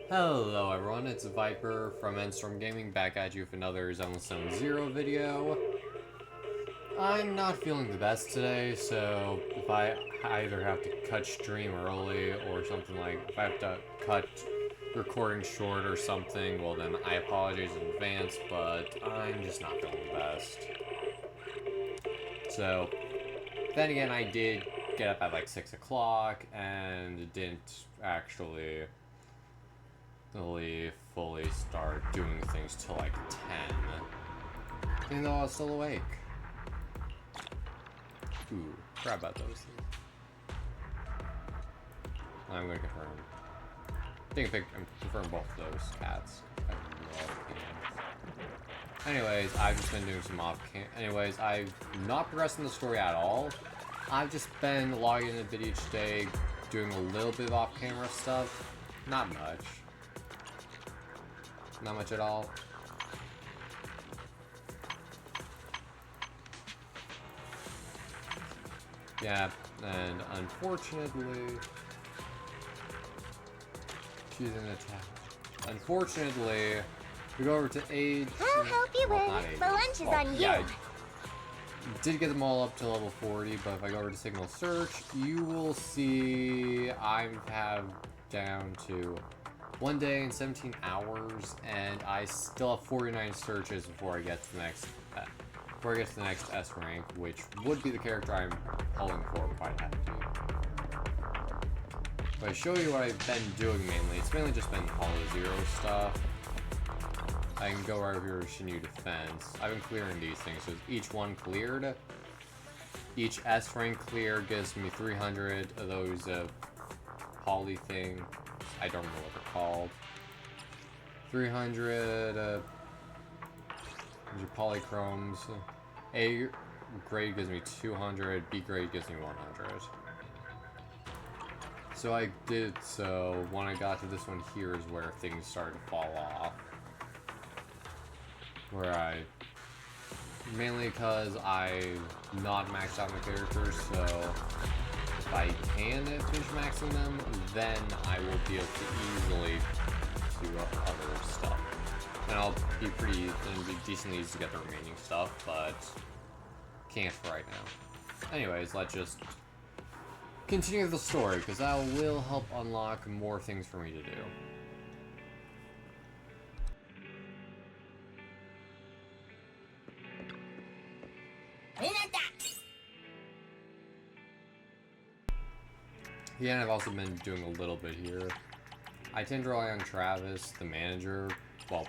Hello everyone, it's Viper from Endstorm Gaming back at you with another Zenless Zero video. I'm not feeling the best today, so if I either have to cut stream early or something like, if I have to cut recording short or something, well then I apologize in advance, but I'm just not feeling the best. So, then again, I did get up at like 6 o'clock and didn't actually fully start doing things till like 10. Even though I was still awake. Ooh, crap about those things. I'm gonna confirm. I'm confirm both of those cats. I have no opinion. Anyways, I've just been doing some Anyways, I've not progressed in the story at all. I've just been logging in a bit each day, doing a little bit of off-camera stuff. Not much. Not much at all. Yeah, and unfortunately, she's an attack. Unfortunately, we go over to age. I'll help you with. The lunch is on you. Yeah, I did get them all up to level 40, but if I go over to Signal Search, you will see I have down to 1 day and 17 hours, and I still have 49 searches before I get to the next S rank, which would be the character I'm pulling for quite happy. If I show you what I've been doing mainly, it's mainly just been Hollow Zero stuff. I can go right over here to Shinju Defense. I've been clearing these things, so each one cleared. Each S rank clear gives me 300 of those poly thing. I don't know what they're called. 300 polychromes. A grade gives me 200, B grade gives me 100. So I did so. When I got to this one here is where things started to fall off. Mainly because I've not maxed out my characters, so if I can finish maxing them, then I will be able to easily do other stuff. And I'll be decently easy to get the remaining stuff, but can't for right now. Anyways, let's just continue the story, because that will help unlock more things for me to do. Yeah, and I've also been doing a little bit here. I tend to rely on Travis, the manager. Well,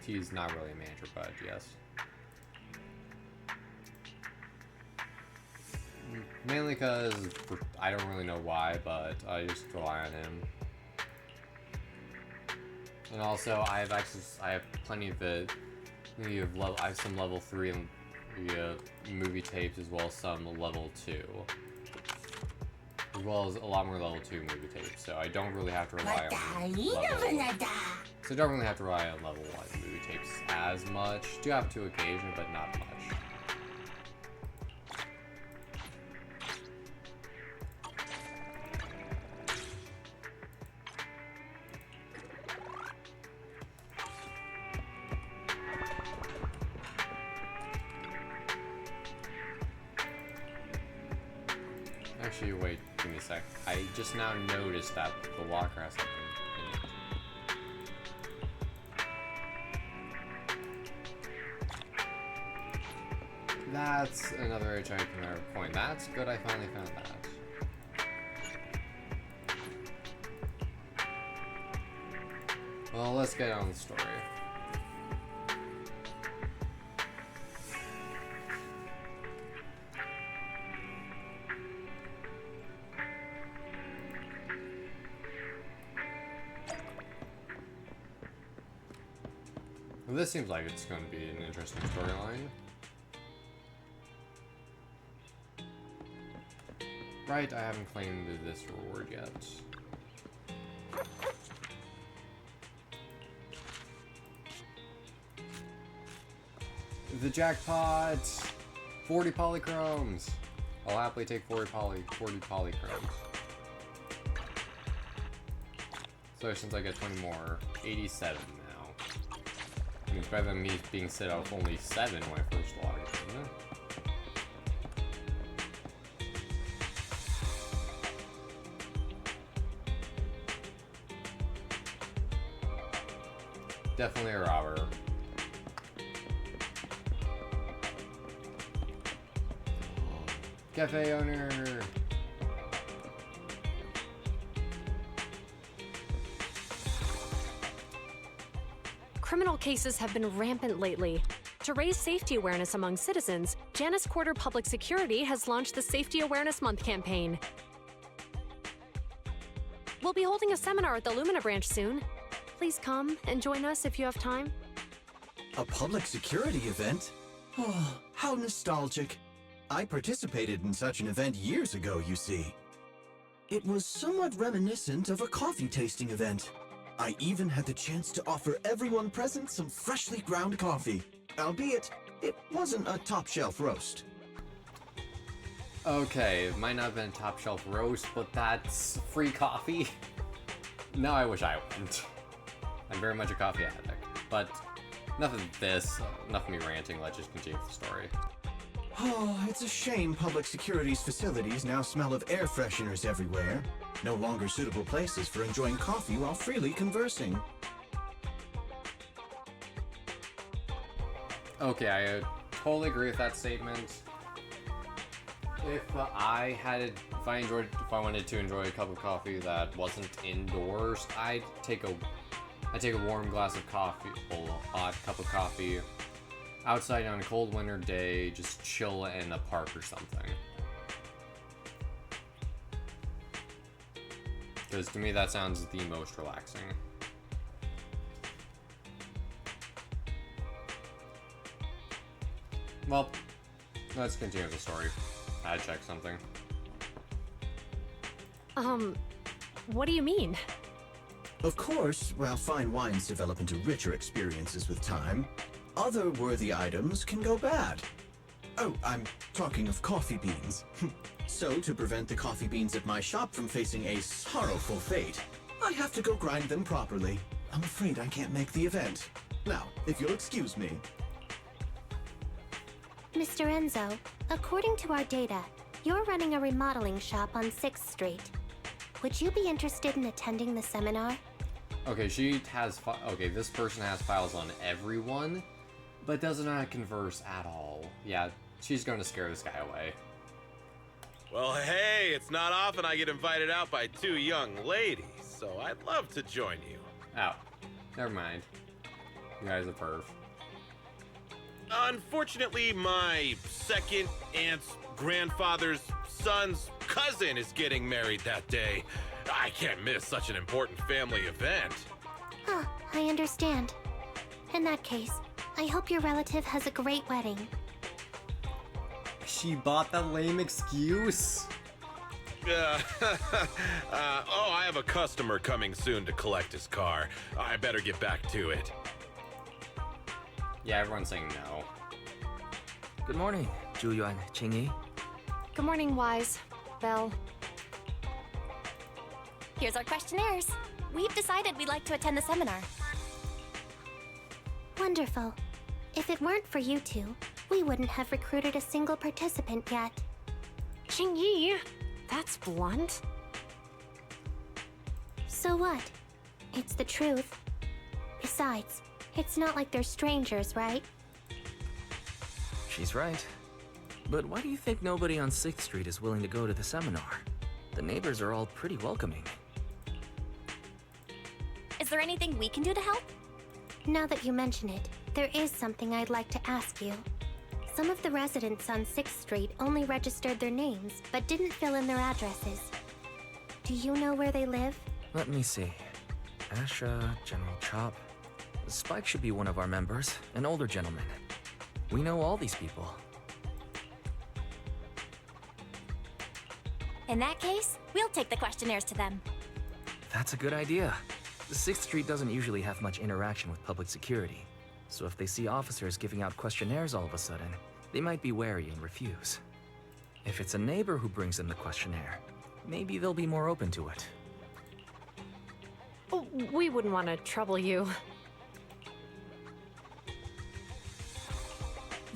he's not really a manager, but yes. Mainly because I don't really know why, but I just rely on him. And also, I have plenty of I have some level 3 movie tapes as well as some level 2. As well as a lot more level 2 movie tapes, so I don't really have to rely on level 1 movie tapes as much. Do have to occasion, but not much. Actually, wait, give me a sec. I just now noticed that the locker has something in it. That's another HI Chimera coin. That's good, I finally found that. Well, let's get on the story. Well, this seems like it's going to be an interesting storyline. Right, I haven't claimed this reward yet. The jackpot! 40 polychromes! I'll happily take 40 polychromes. So So since I get 20 more, 87 now. I mean, it's better than me being set out with only 7 when I first logged in, isn't it? Definitely a robber. Cafe owner. Criminal cases have been rampant lately. To raise safety awareness among citizens, Janus Quarter Public Security has launched the Safety Awareness Month campaign. We'll be holding a seminar at the Lumina branch soon. Please come and join us if you have time. A public security event? Oh, how nostalgic. I participated in such an event years ago, you see. It was somewhat reminiscent of a coffee tasting event. I even had the chance to offer everyone present some freshly ground coffee, albeit it wasn't a top-shelf roast. Okay, it might not have been a top shelf roast, but that's free coffee. Now I wish I went. I'm very much a coffee addict. But enough of this, enough of me ranting, let's just continue with the story. Oh, it's a shame public security's facilities now smell of air fresheners everywhere. No longer suitable places for enjoying coffee while freely conversing. Okay, I totally agree with that statement. If I wanted to enjoy a cup of coffee that wasn't indoors, I'd take a warm glass of coffee, a hot cup of coffee, outside on a cold winter day, just chill in a park or something. Because to me that sounds the most relaxing. Well, let's continue the story. I had to check something. What do you mean? Of course, while fine wines develop into richer experiences with time, other worthy items can go bad. Oh, I'm talking of coffee beans. So, to prevent the coffee beans at my shop from facing a sorrowful fate, I have to go grind them properly. I'm afraid I can't make the event. Now, if you'll excuse me. Mr. Enzo, according to our data, you're running a remodeling shop on 6th Street. Would you be interested in attending the seminar? Okay, this person has files on everyone, but does not converse at all. Yeah, she's going to scare this guy away. Well, hey, it's not often I get invited out by 2 young ladies, so I'd love to join you. Oh, never mind. You guys are perv. Unfortunately, my second aunt's grandfather's son's cousin is getting married that day. I can't miss such an important family event. Huh, I understand. In that case, I hope your relative has a great wedding. She bought the lame excuse? I have a customer coming soon to collect his car. I better get back to it. Yeah, everyone's saying no. Good morning, Zhu-Yuan, Qingyi. Good morning, Wise. Belle. Here's our questionnaires. We've decided we'd like to attend the seminar. Wonderful. If it weren't for you two, we wouldn't have recruited a single participant yet. Qingyi, that's blunt. So what? It's the truth. Besides, it's not like they're strangers, right? She's right. But why do you think nobody on 6th Street is willing to go to the seminar? The neighbors are all pretty welcoming. Is there anything we can do to help? Now that you mention it, there is something I'd like to ask you. Some of the residents on 6th Street only registered their names, but didn't fill in their addresses. Do you know where they live? Let me see. Asha, General Chop. Spike should be one of our members, an older gentleman. We know all these people. In that case, we'll take the questionnaires to them. That's a good idea. 6th Street doesn't usually have much interaction with public security, so if they see officers giving out questionnaires all of a sudden, they might be wary and refuse. If it's a neighbor who brings in the questionnaire, maybe they'll be more open to it. We wouldn't want to trouble you.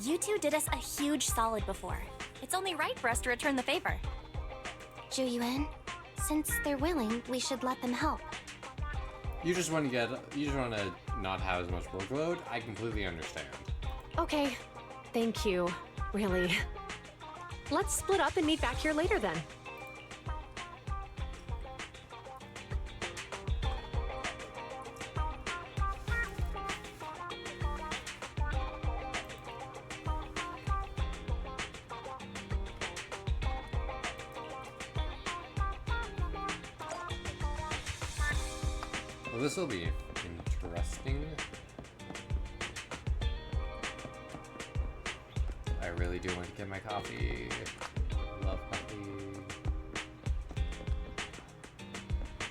You two did us a huge solid before. It's only right for us to return the favor. Zhu Yuan, since they're willing, we should let them help. You just want to not have as much workload. I completely understand. Okay, thank you. Really. Let's split up and meet back here later then. Well, this will be interesting. I really do want to get my coffee. Love coffee.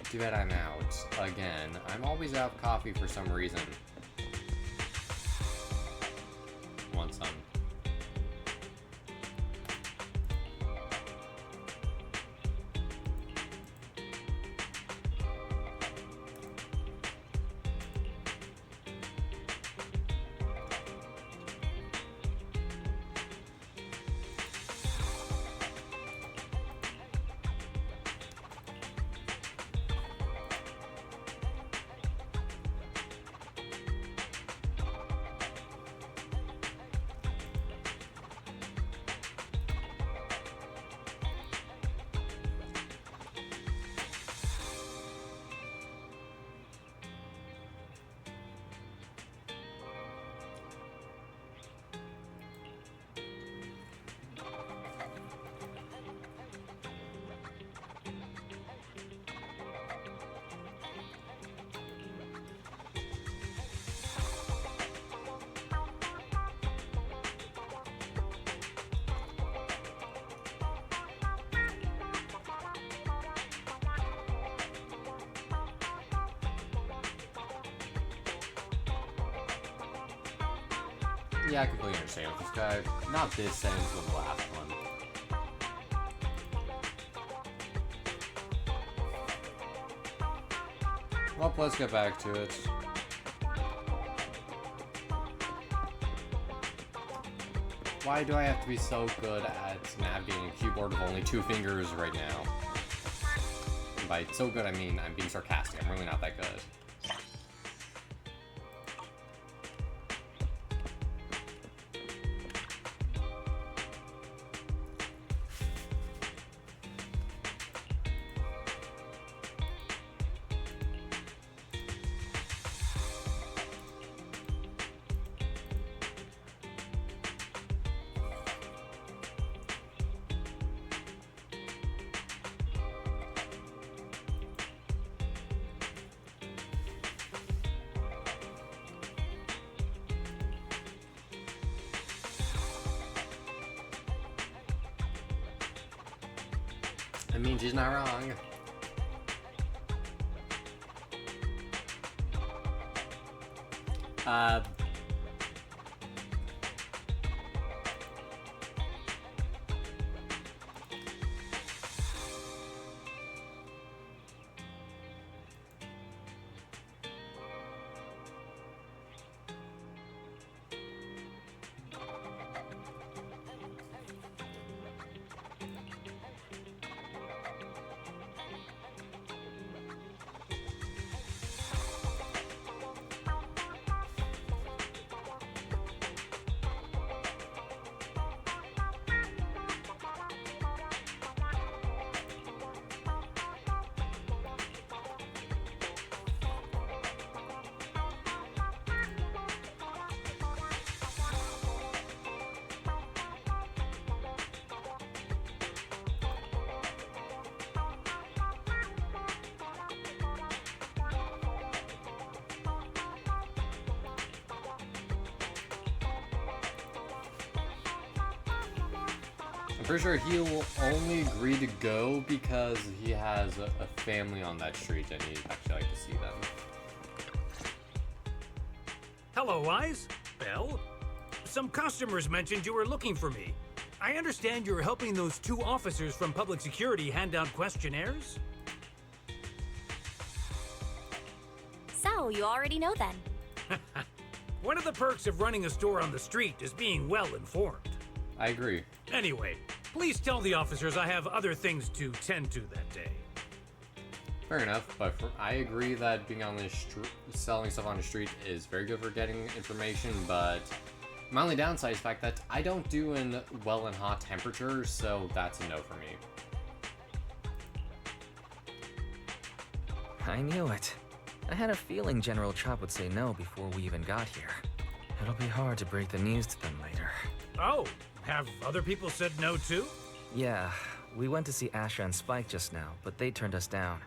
Too bad I'm out again. I'm always out of coffee for some reason. Want some? Yeah, I completely understand with this guy. Not this sentence, but the last one. Well, let's get back to it. Why do I have to be so good at navigating a keyboard with only 2 fingers right now? And by so good, I mean I'm being sarcastic. I'm really not that good. That means he's not wrong. I'm pretty sure he'll only agree to go because he has a family on that street and he'd actually like to see them. Hello, Wise. Belle? Some customers mentioned you were looking for me. I understand you're helping those 2 officers from public security hand out questionnaires? Oh, you already know then. One of the perks of running a store on the street is being well informed. I agree. Anyway, please tell the officers I have other things to tend to that day. Fair enough, but I agree that being on the selling stuff on the street is very good for getting information, but my only downside is the fact that I don't do well in hot temperatures, so that's a no for me. I knew it. I had a feeling General Chop would say no before we even got here. It'll be hard to break the news to them later. Oh, have other people said no too? Yeah, we went to see Asha and Spike just now, but they turned us down.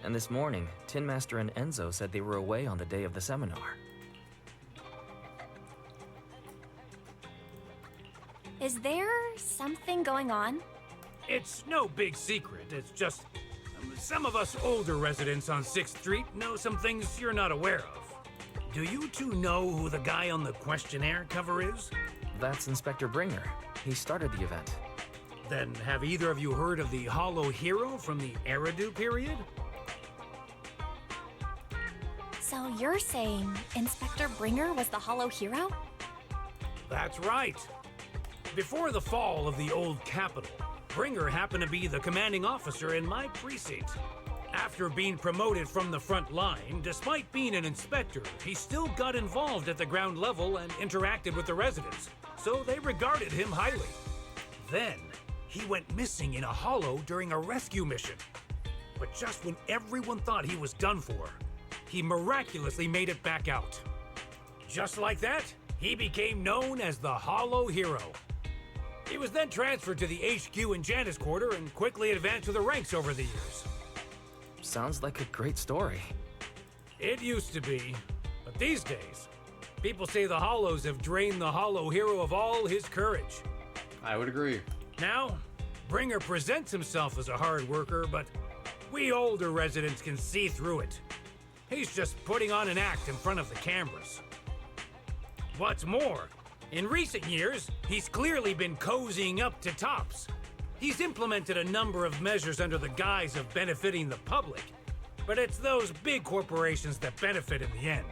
And this morning, Tin Master and Enzo said they were away on the day of the seminar. Is there something going on? It's no big secret. It's just some of us older residents on 6th Street know some things you're not aware of. Do you two know who the guy on the questionnaire cover is? That's Inspector Bringer. He started the event. Then have either of you heard of the Hollow Hero from the Eridu period? So you're saying Inspector Bringer was the Hollow Hero? That's right. Before the fall of the old capital, Bringer happened to be the commanding officer in my precinct. After being promoted from the front line, despite being an inspector, he still got involved at the ground level and interacted with the residents, so they regarded him highly. Then, he went missing in a hollow during a rescue mission. But just when everyone thought he was done for, he miraculously made it back out. Just like that, he became known as the Hollow Hero. He was then transferred to the HQ in Janus Quarter and quickly advanced to the ranks over the years. Sounds like a great story. It used to be, but these days, people say the Hollows have drained the Hollow Hero of all his courage. I would agree. Now, Bringer presents himself as a hard worker, but we older residents can see through it. He's just putting on an act in front of the cameras. What's more, in recent years, he's clearly been cozying up to Tops. He's implemented a number of measures under the guise of benefiting the public, but it's those big corporations that benefit in the end.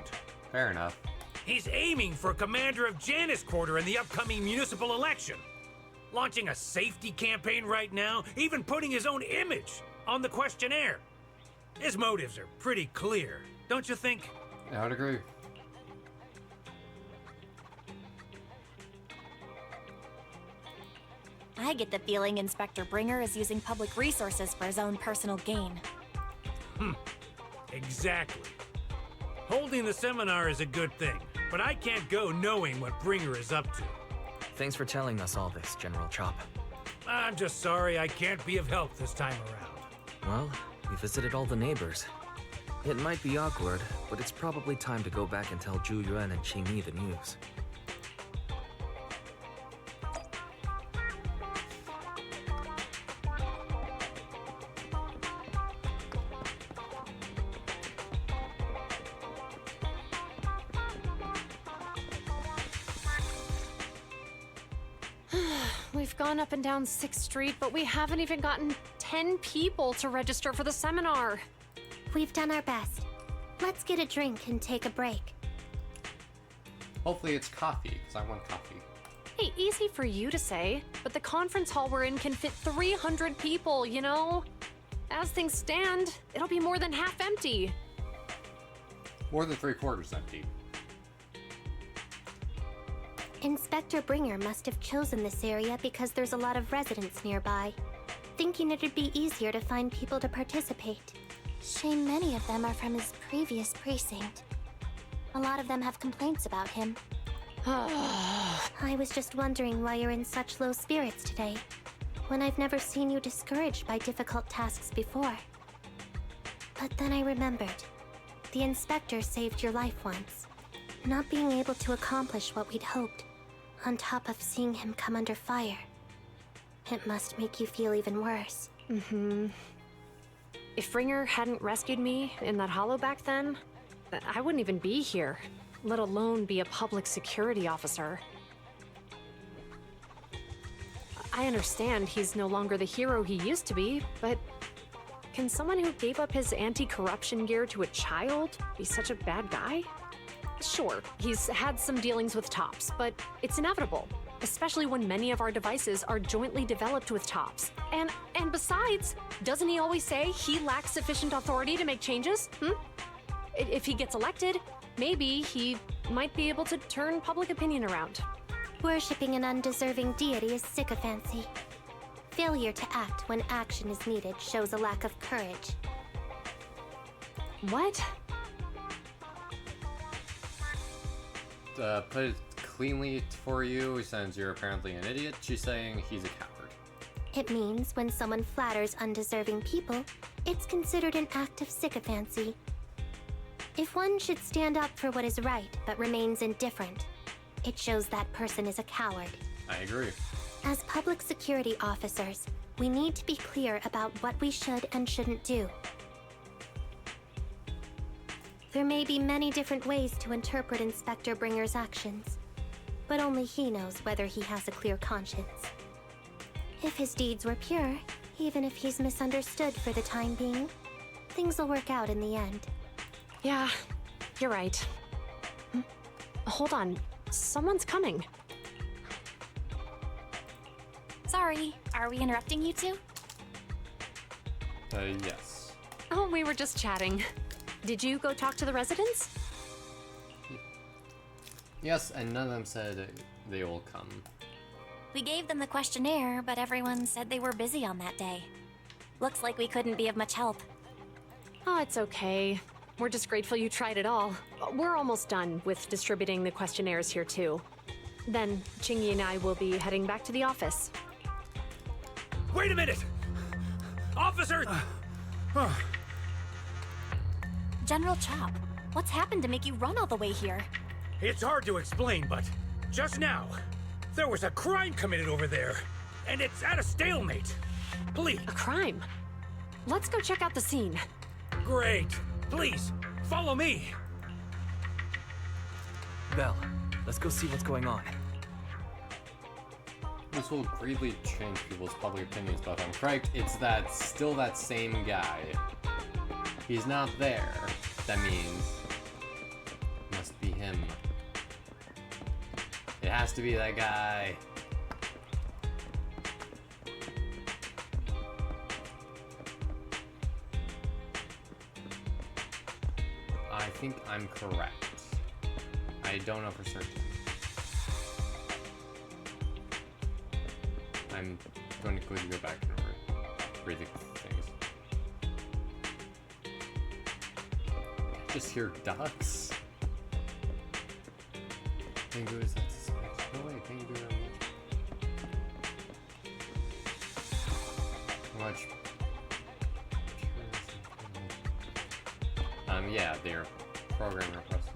Fair enough. He's aiming for commander of Janus Quarter in the upcoming municipal election. Launching a safety campaign right now, even putting his own image on the questionnaire. His motives are pretty clear, don't you think? I would agree. I get the feeling Inspector Bringer is using public resources for his own personal gain. Exactly. Holding the seminar is a good thing, but I can't go knowing what Bringer is up to. Thanks for telling us all this, General Chop. I'm just sorry I can't be of help this time around. Well, we visited all the neighbors. It might be awkward, but it's probably time to go back and tell Zhu Yuan and Qing Yi the news. We've gone up and down 6th Street, but we haven't even gotten 10 people to register for the seminar. We've done our best. Let's get a drink and take a break. Hopefully it's coffee, because I want coffee. Hey, easy for you to say, but the conference hall we're in can fit 300 people, you know? As things stand, it'll be more than half empty. More than 3/4 empty. Inspector Bringer must have chosen this area because there's a lot of residents nearby, thinking it'd be easier to find people to participate. Shame many of them are from his previous precinct. A lot of them have complaints about him. I was just wondering why you're in such low spirits today, when I've never seen you discouraged by difficult tasks before. But then I remembered. The inspector saved your life once. Not being able to accomplish what we'd hoped, on top of seeing him come under fire. It must make you feel even worse. If Bringer hadn't rescued me in that hollow back then, I wouldn't even be here, let alone be a public security officer. I understand he's no longer the hero he used to be, but Can someone who gave up his anti-corruption gear to a child be such a bad guy? Sure, he's had some dealings with Tops, but it's inevitable, especially when many of our devices are jointly developed with Tops. And besides, doesn't he always say he lacks sufficient authority to make changes? If he gets elected, maybe he might be able to turn public opinion around. Worshipping an undeserving deity is sycophancy. Failure to act when action is needed shows a lack of courage. What? Put it cleanly for you, since you're apparently an idiot, she's saying he's a coward. It means when someone flatters undeserving people, it's considered an act of sycophancy. If one should stand up for what is right but remains indifferent, it shows that person is a coward. I agree. As public security officers, we need to be clear about what we should and shouldn't do. There may be many different ways to interpret Inspector Bringer's actions, but only he knows whether he has a clear conscience. If his deeds were pure, even if he's misunderstood for the time being, things will work out in the end. Yeah, you're right. Hold on, someone's coming. Sorry, are we interrupting you two? Yes. Oh, we were just chatting. Did you go talk to the residents? Yes, and none of them said they will come. We gave them the questionnaire, but everyone said they were busy on that day. Looks like we couldn't be of much help. Oh, it's okay. We're just grateful you tried it all. We're almost done with distributing the questionnaires here, too. Then, Chingy and I will be heading back to the office. Wait a minute! Officer! General Chop, what's happened to make you run all the way here? It's hard to explain, but just now, there was a crime committed over there, and it's at a stalemate. Please. A crime? Let's go check out the scene. Great. Please, follow me. Belle, let's go see what's going on. This will greatly change people's public opinions, but if I'm correct, it's still that same guy. He's not there. That means it must be him. It has to be that guy. I think I'm correct. I don't know for certain. I'm going to quickly go back and read the things. I just hear ducks. Thank you, is that suspect? No way, thank you very much. Yeah, they're program requests.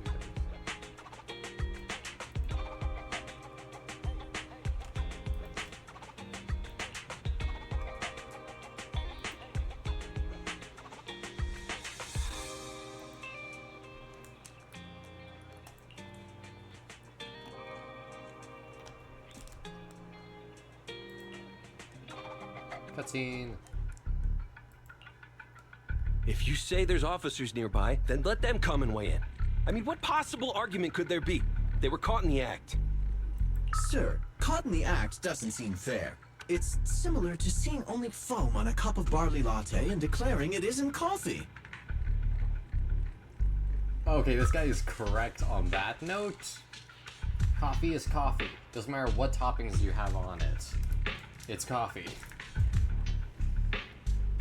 Cutscene. If you say there's officers nearby, then let them come and weigh in. I mean, what possible argument could there be? They were caught in the act. Sir, caught in the act doesn't seem fair. It's similar to seeing only foam on a cup of barley latte and declaring it isn't coffee. Okay, this guy is correct on that note. Coffee is coffee. Doesn't matter what toppings you have on it. It's coffee.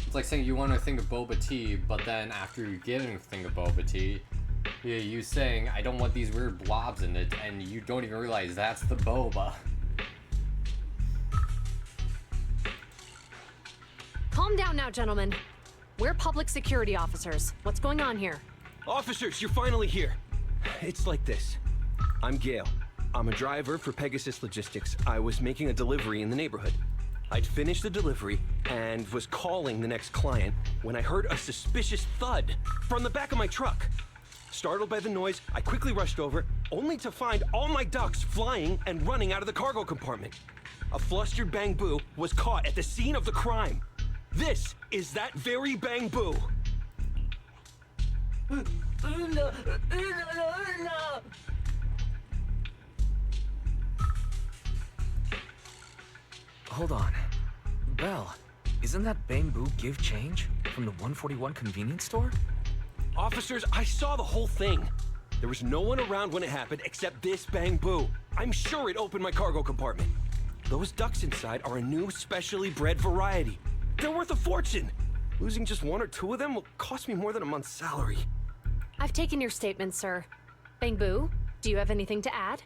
It's like saying you want a thing of boba tea, but then after you get a thing of boba tea, you saying, I don't want these weird blobs in it, and you don't even realize that's the boba. Calm down now, gentlemen. We're public security officers. What's going on here? Officers, you're finally here. It's like this. I'm Gale. I'm a driver for Pegasus Logistics. I was making a delivery in the neighborhood. I'd finished the delivery and was calling the next client when I heard a suspicious thud from the back of my truck. Startled by the noise, I quickly rushed over, only to find all my ducks flying and running out of the cargo compartment. A flustered Bang Boo was caught at the scene of the crime. This is that very Bang-Boo. Hold on. Belle, isn't that Bang-Boo give change from the 141 convenience store? Officers, I saw the whole thing. There was no one around when it happened except this Bang-Boo. I'm sure it opened my cargo compartment. Those ducks inside are a new specially bred variety. They're worth a fortune. Losing just one or two of them will cost me more than a month's salary. I've taken your statement, sir. Bang-Boo, do you have anything to add?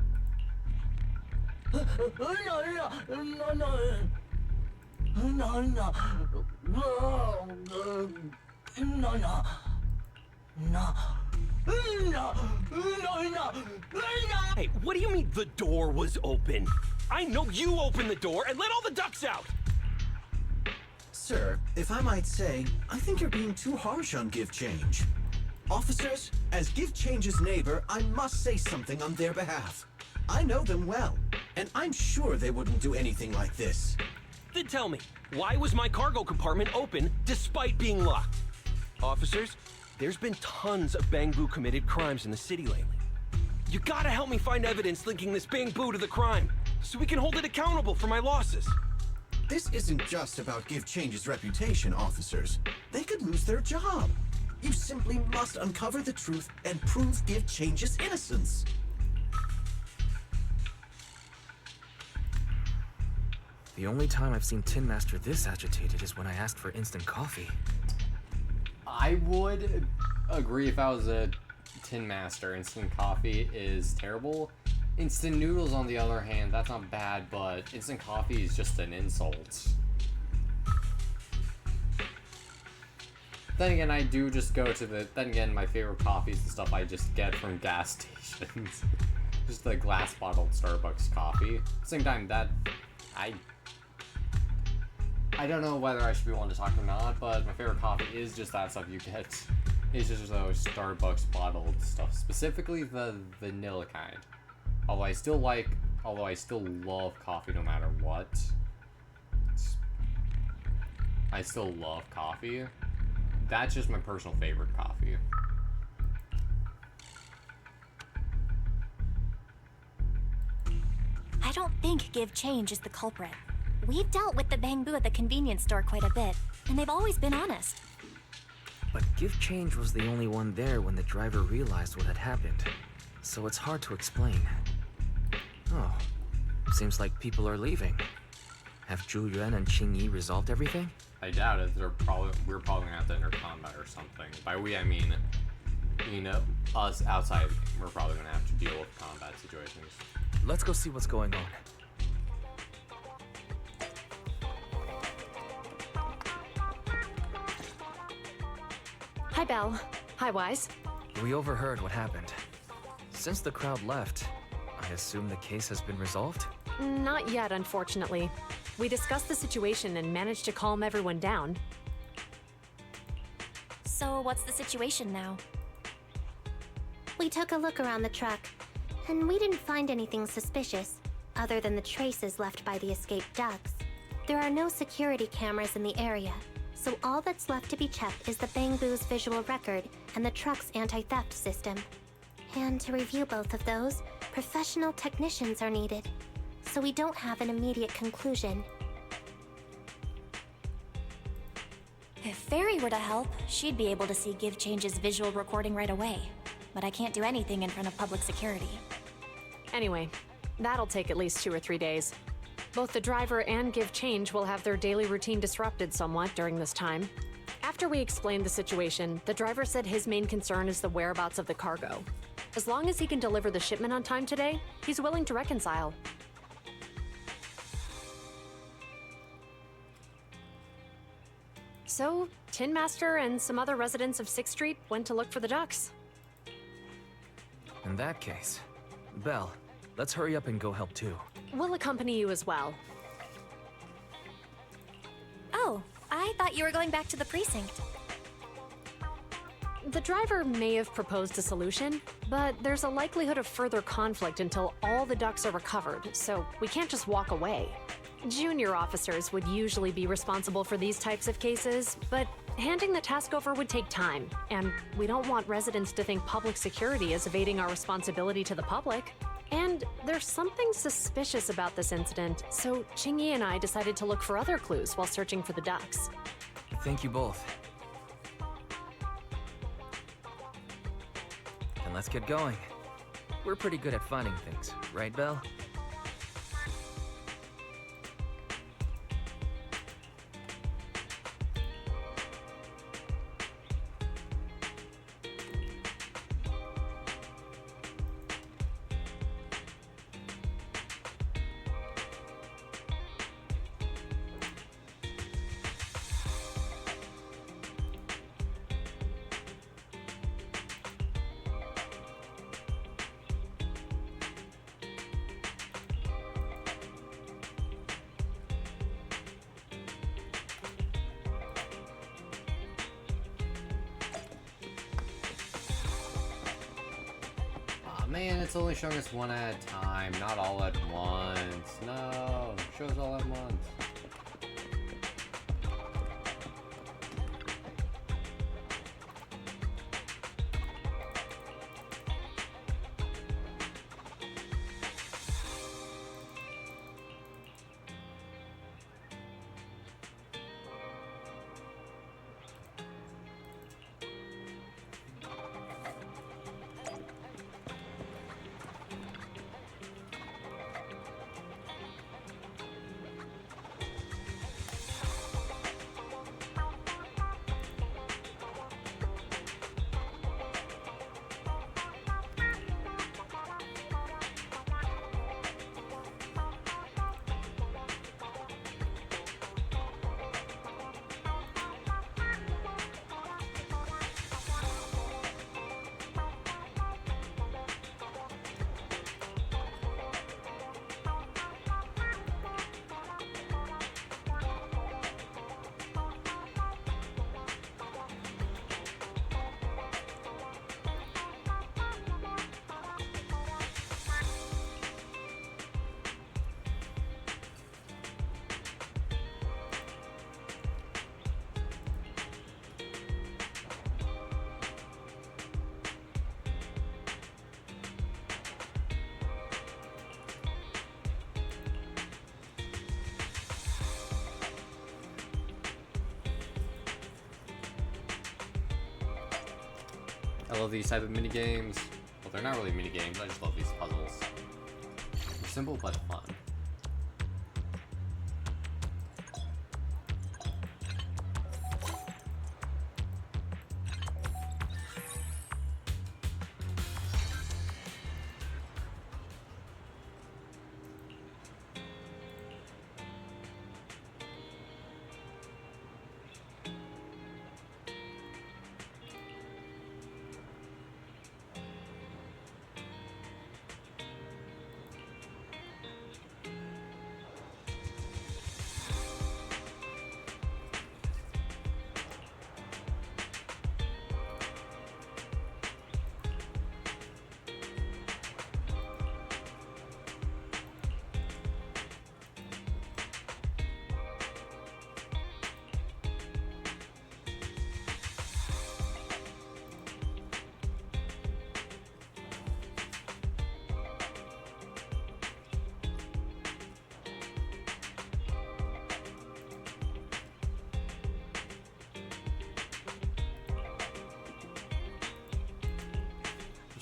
Hey, what do you mean the door was open? I know you opened the door and let all the ducks out! Sir, if I might say, I think you're being too harsh on Give Change. Officers, as Give Change's neighbor, I must say something on their behalf. I know them well, and I'm sure they wouldn't do anything like this. Then tell me, why was my cargo compartment open despite being locked? Officers, there's been tons of Bang-Boo committed crimes in the city lately. You gotta help me find evidence linking this Bang-Boo to the crime, so we can hold it accountable for my losses. This isn't just about Give Change's reputation, officers. They could lose their job. You simply must uncover the truth and prove Give Change's innocence. The only time I've seen Tin Master this agitated is when I asked for instant coffee. I would agree if I was a Tin Master. Instant coffee is terrible. Instant noodles, on the other hand, that's not bad, but instant coffee is just an insult. Then again, I do just go to the... Then again, my favorite coffee is the stuff I just get from gas stations. Just the glass bottled Starbucks coffee. At the same time, that... I don't know whether I should be one to talk or not, but my favorite coffee is just that stuff you get. It's just those Starbucks bottled stuff, specifically the vanilla kind. Although I still love coffee no matter what. I still love coffee. That's just my personal favorite coffee. I don't think Give Change is the culprit. We've dealt with the Bang-Boo at the convenience store quite a bit, and they've always been honest. But Give Change was the only one there when the driver realized what had happened, so it's hard to explain. Oh, seems like people are leaving. Have Zhu Yuan and Qing Yi resolved everything? I doubt it. We're probably gonna have to enter combat or something. By we, I mean, you know, us outside. We're probably gonna have to deal with combat situations. Let's go see what's going on. Hi, Belle. Hi, Wise. We overheard what happened. Since the crowd left, I assume the case has been resolved? Not yet, unfortunately. We discussed the situation and managed to calm everyone down. So what's the situation now? We took a look around the truck, and we didn't find anything suspicious, other than the traces left by the escaped ducks. There are no security cameras in the area, so all that's left to be checked is the Bang-Boo's visual record and the truck's anti-theft system. And to review both of those, professional technicians are needed, so we don't have an immediate conclusion. If Fairy were to help, she'd be able to see Give Change's visual recording right away. But I can't do anything in front of public security. Anyway, that'll take at least 2 or 3 days. Both the driver and Give Change will have their daily routine disrupted somewhat during this time. After we explained the situation, the driver said his main concern is the whereabouts of the cargo. As long as he can deliver the shipment on time today, he's willing to reconcile. So, Tin Master and some other residents of 6th Street went to look for the ducks. In that case, Belle, let's hurry up and go help too. We'll accompany you as well. Oh, I thought you were going back to the precinct. The driver may have proposed a solution, but there's a likelihood of further conflict until all the ducks are recovered, so we can't just walk away. Junior officers would usually be responsible for these types of cases, but handing the task over would take time, and we don't want residents to think public security is evading our responsibility to the public. And there's something suspicious about this incident, so Qingyi and I decided to look for other clues while searching for the ducks. Thank you both. And let's get going. We're pretty good at finding things, right, Belle? Aw, man, it's only showing us one at a time, not all at once. No, show us all at once. I love these type of mini games. Well, they're not really mini games. I just love these puzzles. They're simple but fun.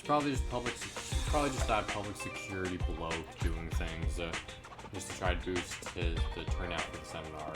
Probably just probably just add public security below doing things, just to try to boost the turnout for the seminar.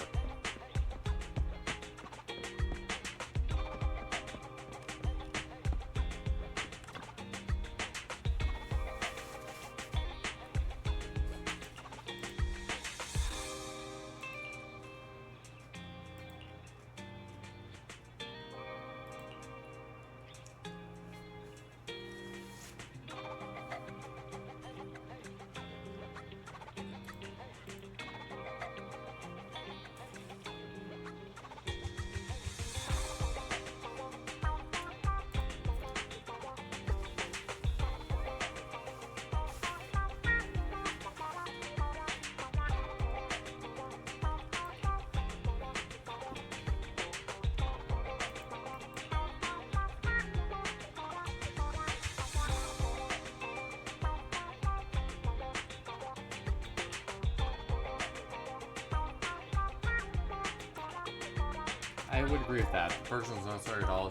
I would agree with that. The person's not sorry at all.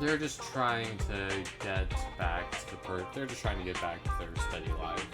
They're just trying to get back to they're just trying to get back to their steady life.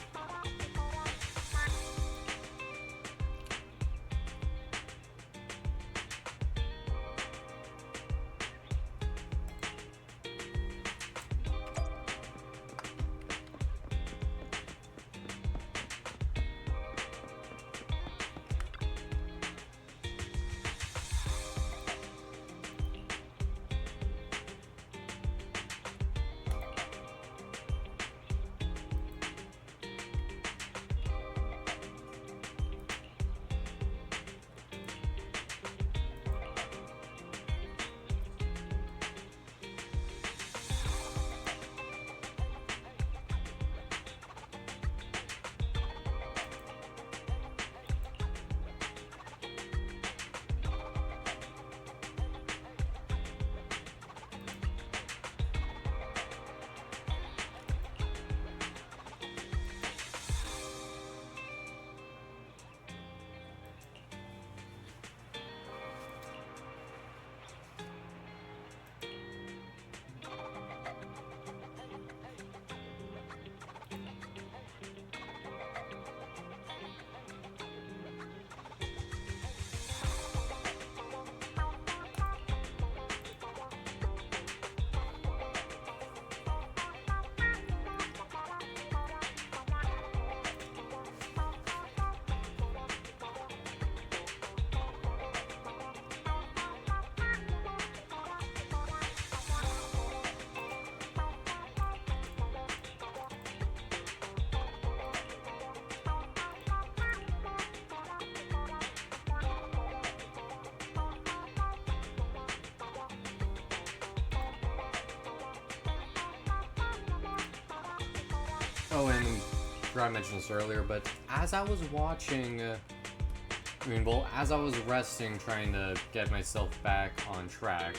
Oh, and I forgot to mention this earlier, but as I was watching, as I was resting, trying to get myself back on track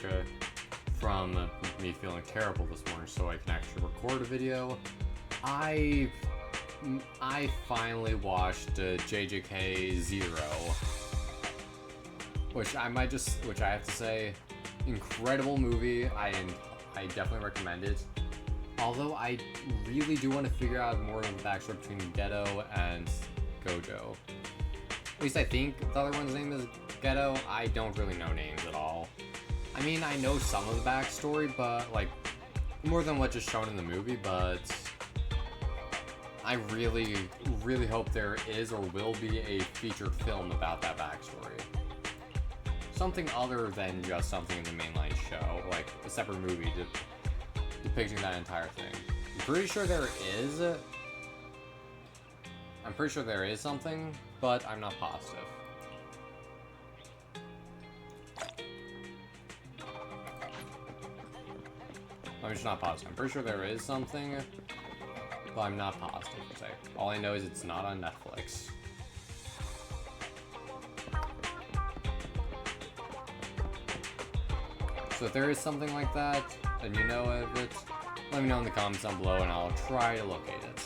from me feeling terrible this morning so I can actually record a video, I finally watched JJK 0, which I have to say, incredible movie. I definitely recommend it. Although I really do want to figure out more of the backstory between Geto and Gojo. At least I think the other one's name is Geto. I don't really know names at all. I mean, I know some of the backstory, but like more than what just shown in the movie, but I really, really hope there is or will be a featured film about that backstory. Something other than just something in the mainline show, like a separate movie depicting that entire thing. I'm pretty sure there is something, but I'm not positive. I'm just not positive. I'm pretty sure there is something, but I'm not positive. All I know is it's not on Netflix. So if there is something like that, and you know of it, let me know in the comments down below and I'll try to locate it.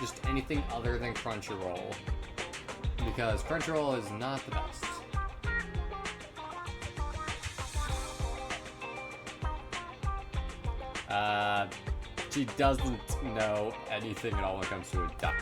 Just anything other than Crunchyroll, because Crunchyroll is not the best. She doesn't know anything at all when it comes to a duck.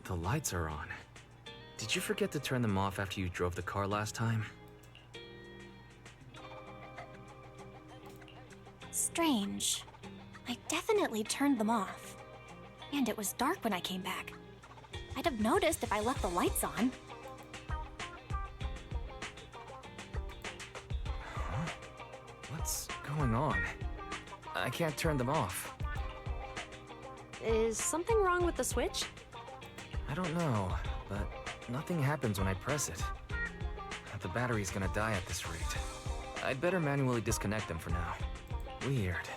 The lights are on. Did you forget to turn them off after you drove the car last time? Strange. I definitely turned them off. And it was dark when I came back. I'd have noticed if I left the lights on. Huh? What's going on? I can't turn them off. Is something wrong with the switch? I don't know, but nothing happens when I press it. The battery's gonna die at this rate. I'd better manually disconnect them for now. Weird.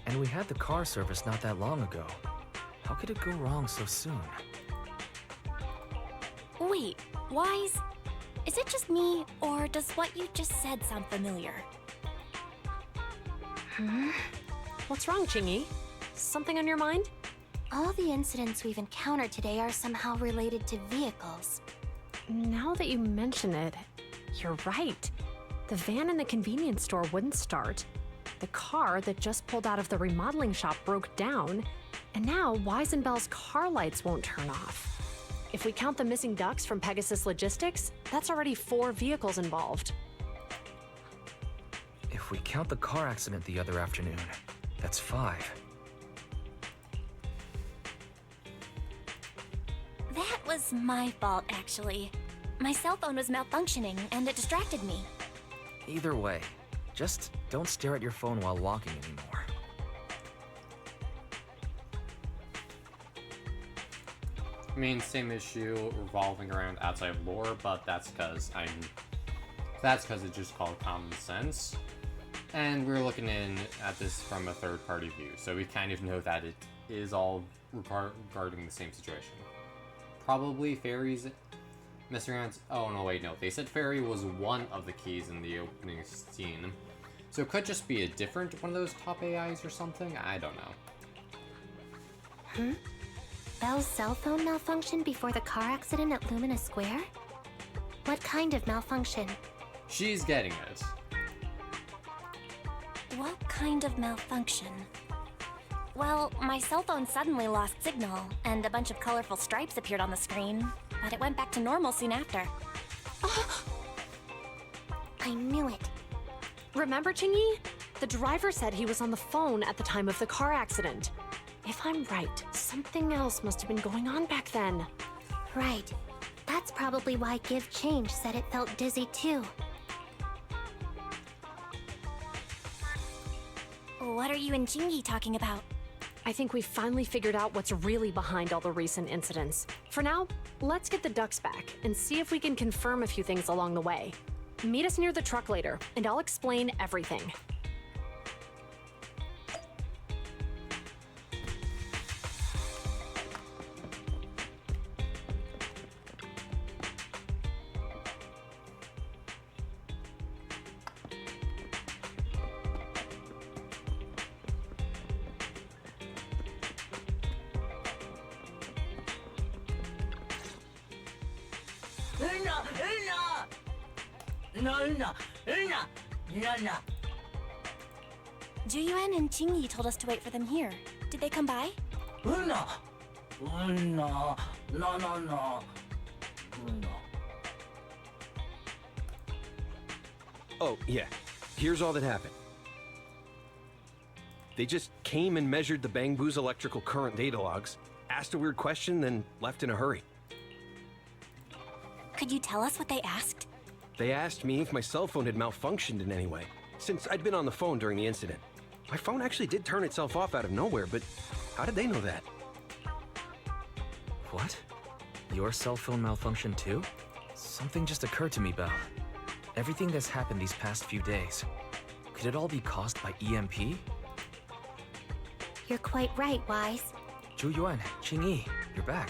And we had the car service not that long ago. How could it go wrong so soon? Wait, Wise? Is it just me, or does what you just said sound familiar? What's wrong, Chingy? Something on your mind? All the incidents we've encountered today are somehow related to vehicles. Now that you mention it, you're right. The van in the convenience store wouldn't start. The car that just pulled out of the remodeling shop broke down, and now Wise and Bell's car lights won't turn off. If we count the missing ducks from Pegasus Logistics, that's already 4 vehicles involved. If we count the car accident the other afternoon, that's 5. That was my fault, actually. My cell phone was malfunctioning, and it distracted me. Either way, just don't stare at your phone while walking anymore. I mean, same issue revolving around outside of lore, but that's because it's just called common sense. And we're looking in at this from a third-party view, so we kind of know that it is all regarding the same situation. Probably Fairy's messing around. Oh no, wait, no. They said Fairy was one of the keys in the opening scene, so it could just be a different one of those top AIs or something. I don't know. Bell's cell phone malfunctioned before the car accident at Lumina Square? What kind of malfunction? She's getting it. What kind of malfunction? Well, my cell phone suddenly lost signal, and a bunch of colorful stripes appeared on the screen, but it went back to normal soon after. I knew it. Remember, Chingy? The driver said he was on the phone at the time of the car accident. If I'm right, something else must have been going on back then. Right. That's probably why Give Change said it felt dizzy too. What are you and Jingy talking about? I think we've finally figured out what's really behind all the recent incidents. For now, let's get the ducks back and see if we can confirm a few things along the way. Meet us near the truck later, and I'll explain everything. Juyuan and Jingy told us to wait for them here. Did they come by? Oh, yeah. Here's all that happened. They just came and measured the Bangbu's electrical current data logs, asked a weird question, then left in a hurry. Could you tell us what they asked? They asked me if my cell phone had malfunctioned in any way, since I'd been on the phone during the incident. My phone actually did turn itself off out of nowhere, but how did they know that? What? Your cell phone malfunctioned too? Something just occurred to me, Belle. Everything that's happened these past few days, could it all be caused by EMP? You're quite right, Wise. Zhu Qingyi, you're back.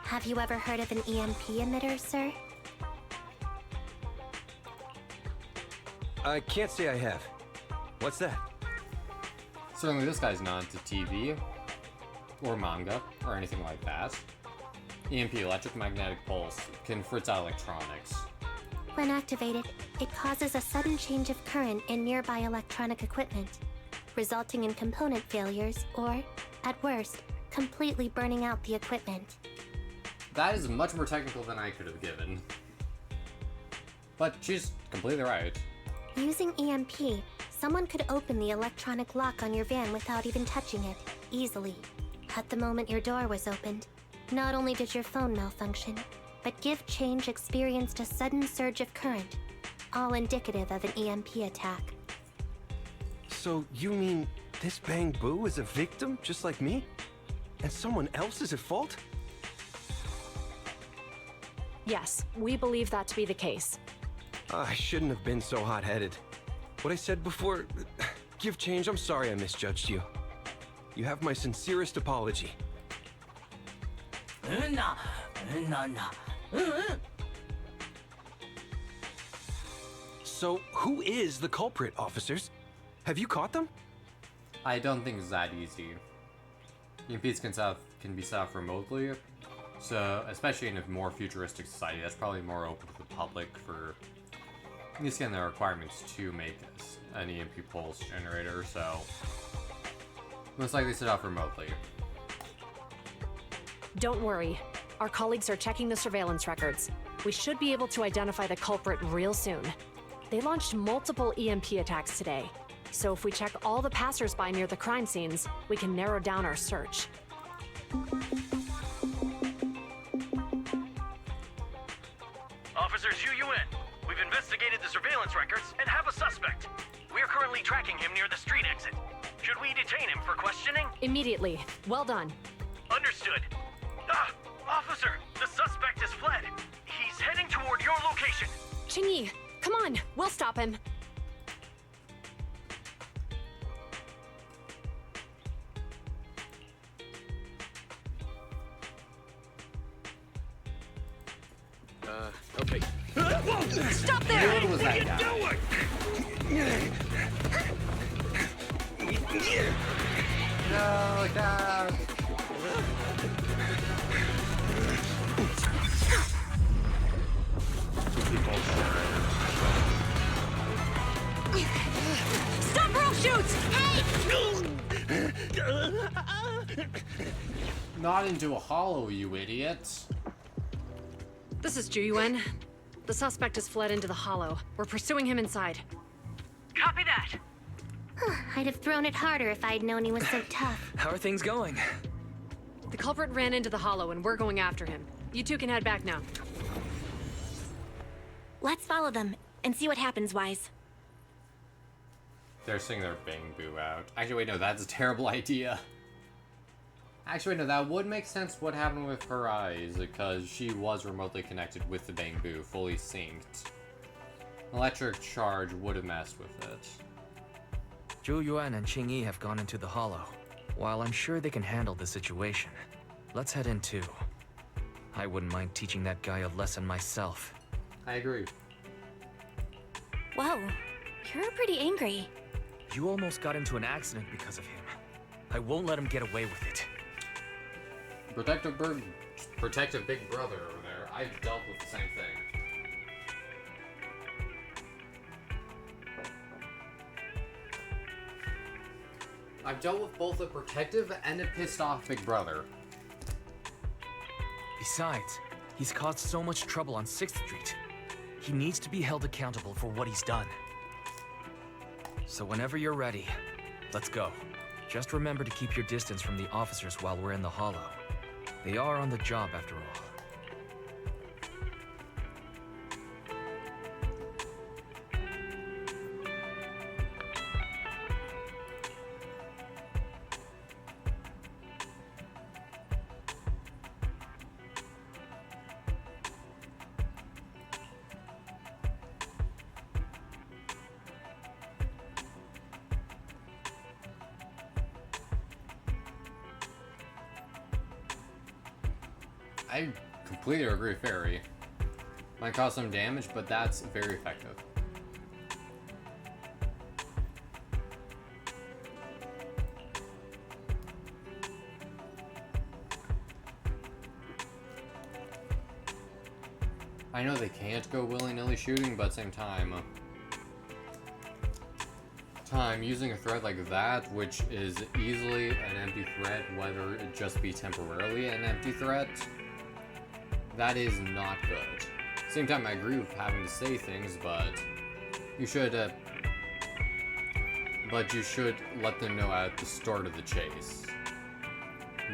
Have you ever heard of an EMP emitter, sir? I can't say I have. What's that? Certainly this guy's not into TV, or manga, or anything like that. EMP, electromagnetic pulse, can fritz out electronics. When activated, it causes a sudden change of current in nearby electronic equipment, resulting in component failures or, at worst, completely burning out the equipment. That is much more technical than I could have given. But she's completely right. Using EMP, someone could open the electronic lock on your van without even touching it, easily. At the moment your door was opened, not only did your phone malfunction, but Give Change experienced a sudden surge of current, all indicative of an EMP attack. So you mean this Bang Boo is a victim just like me? And someone else is at fault? Yes, we believe that to be the case. I shouldn't have been so hot-headed. What I said before... Give Change, I'm sorry I misjudged you. You have my sincerest apology. So, who is the culprit, officers? Have you caught them? I don't think it's that easy. EMPs can be set off remotely, so especially in a more futuristic society, that's probably more open to the public for at least getting the requirements to make an EMP pulse generator, so most likely set off remotely. Don't worry. Our colleagues are checking the surveillance records. We should be able to identify the culprit real soon. They launched multiple EMP attacks today, so if we check all the passers-by near the crime scenes, we can narrow down our search. Officers Yu-Yuen, we've investigated the surveillance records and have a suspect. We are currently tracking him near the street exit. Should we detain him for questioning? Immediately. Well done. Understood. Ah! Officer, the suspect has fled. He's heading toward your location. Chingy, come on, we'll stop him. Okay. Stop there! What was that guy? No, God. Stop roll shoots! Hey! Not into a hollow, you idiot. This is Ju-Yuen. The suspect has fled into the hollow. We're pursuing him inside. Copy that. I'd have thrown it harder if I'd known he was so tough. How are things going? The culprit ran into the hollow and we're going after him. You two can head back now. Let's follow them and see what happens, Wise. They're singing their Bang Boo out. Actually, wait, no, that's a terrible idea. Actually, no, that would make sense what happened with her eyes, because she was remotely connected with the Bang Boo, fully synced. Electric charge would have messed with it. Zhu Yuan and Qing Yi have gone into the hollow. While I'm sure they can handle the situation, let's head in too. I wouldn't mind teaching that guy a lesson myself. I agree. Whoa, you're pretty angry. You almost got into an accident because of him. I won't let him get away with it. Protective big brother over there. I've dealt with the same thing. I've dealt with both a protective and a pissed off big brother. Besides, he's caused so much trouble on 6th Street. He needs to be held accountable for what he's done. So whenever you're ready, let's go. Just remember to keep your distance from the officers while we're in the hollow. They are on the job after all. I completely agree with Fairy. Might cause some damage, but that's very effective. I know they can't go willy-nilly shooting, but at the same time, using a threat like that, which is easily an empty threat, whether it just be temporarily an empty threat, that is not good. Same time, I agree with having to say things, but you should let them know at the start of the chase.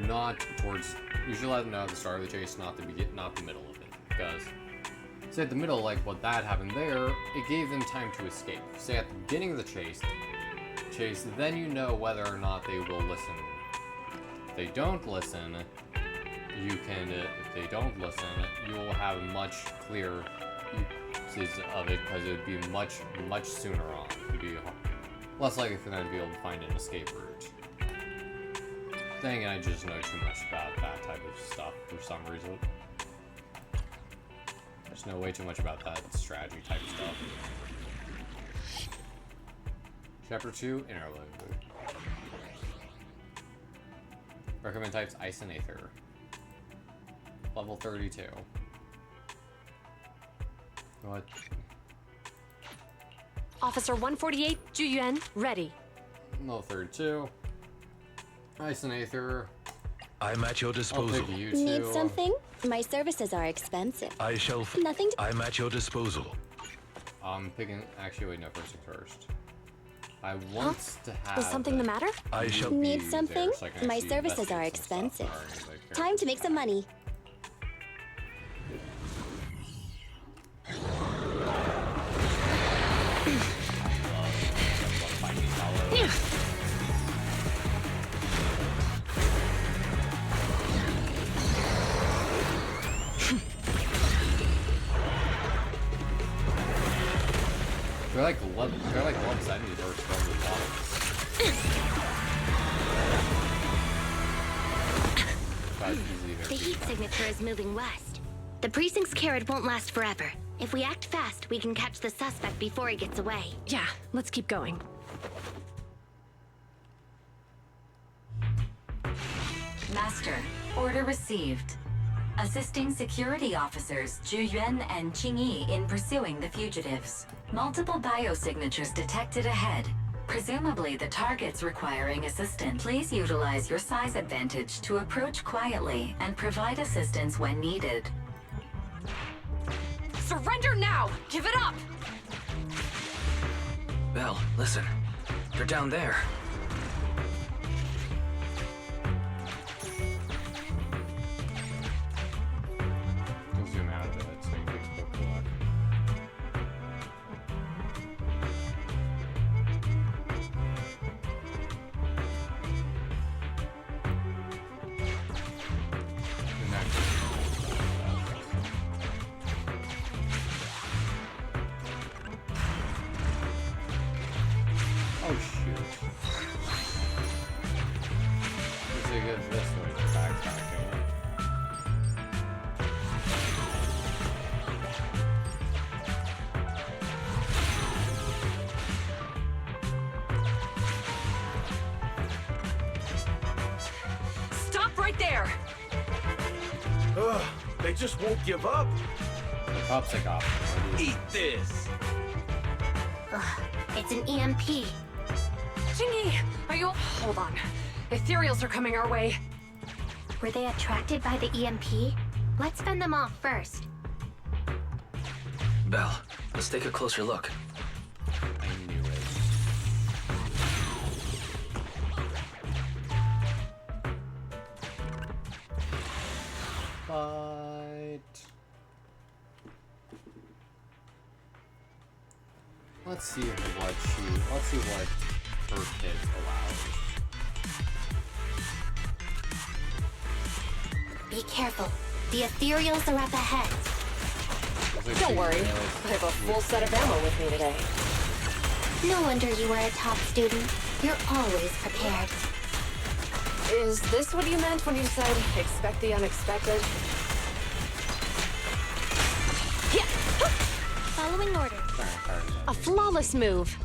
Not towards. You should let them know at the start of the chase, not the middle of it. Because, say at the middle, like what that happened there, it gave them time to escape. Say at the beginning of the chase, then you know whether or not they will listen. If they don't listen, if they don't listen, you will have much clearer uses of it because it would be much sooner on. It would be less likely for them to be able to find an escape route. Dang it, I just know too much about that type of stuff for some reason. I just know way too much about that strategy type of stuff. Chapter 2, Interlude. Recommend types Ice and Aether. Level 32. What? Officer 148, Juyuan, ready. Level 32. Ice and Aether. I'm at your I'll disposal. pick you two. Need something? My services are expensive. I shall. Nothing to- I'm at your disposal. I'm picking. Actually, wait, no, first things first. I want to have. Is something the matter? I shall. Need there something? so I can My actually services are investigate some expensive. stuff. Alright, like, Time to make some money. They're like one-sided or strongly The heat signature is moving west. The precinct's carrot won't last forever. If we act fast, we can catch the suspect before he gets away. Yeah, let's keep going. Master, order received. Assisting security officers Zhu Yuan and Qing Yi in pursuing the fugitives. Multiple biosignatures detected ahead. Presumably the targets requiring assistance. Please utilize your size advantage to approach quietly and provide assistance when needed. Surrender now! Give it up! Belle, listen. They're down there. We'll zoom out of it so you can take a quick look. And oh shoot. Let's see, get this way to backtracking. Stop right there! Ugh, they just won't give up. The cops take off. Eat this. Ugh, it's an EMP. Jingy, are you... Hold on. Ethereals are coming our way. Were they attracted by the EMP? Let's fend them off first. Belle, let's take a closer look. I knew it. But let's see what her kit allows. Be careful. The ethereals are up ahead. Don't worry. I have a full set of ammo with me today. No wonder you were a top student. You're always prepared. Is this what you meant when you said, expect the unexpected? Yeah. Following orders. A flawless move.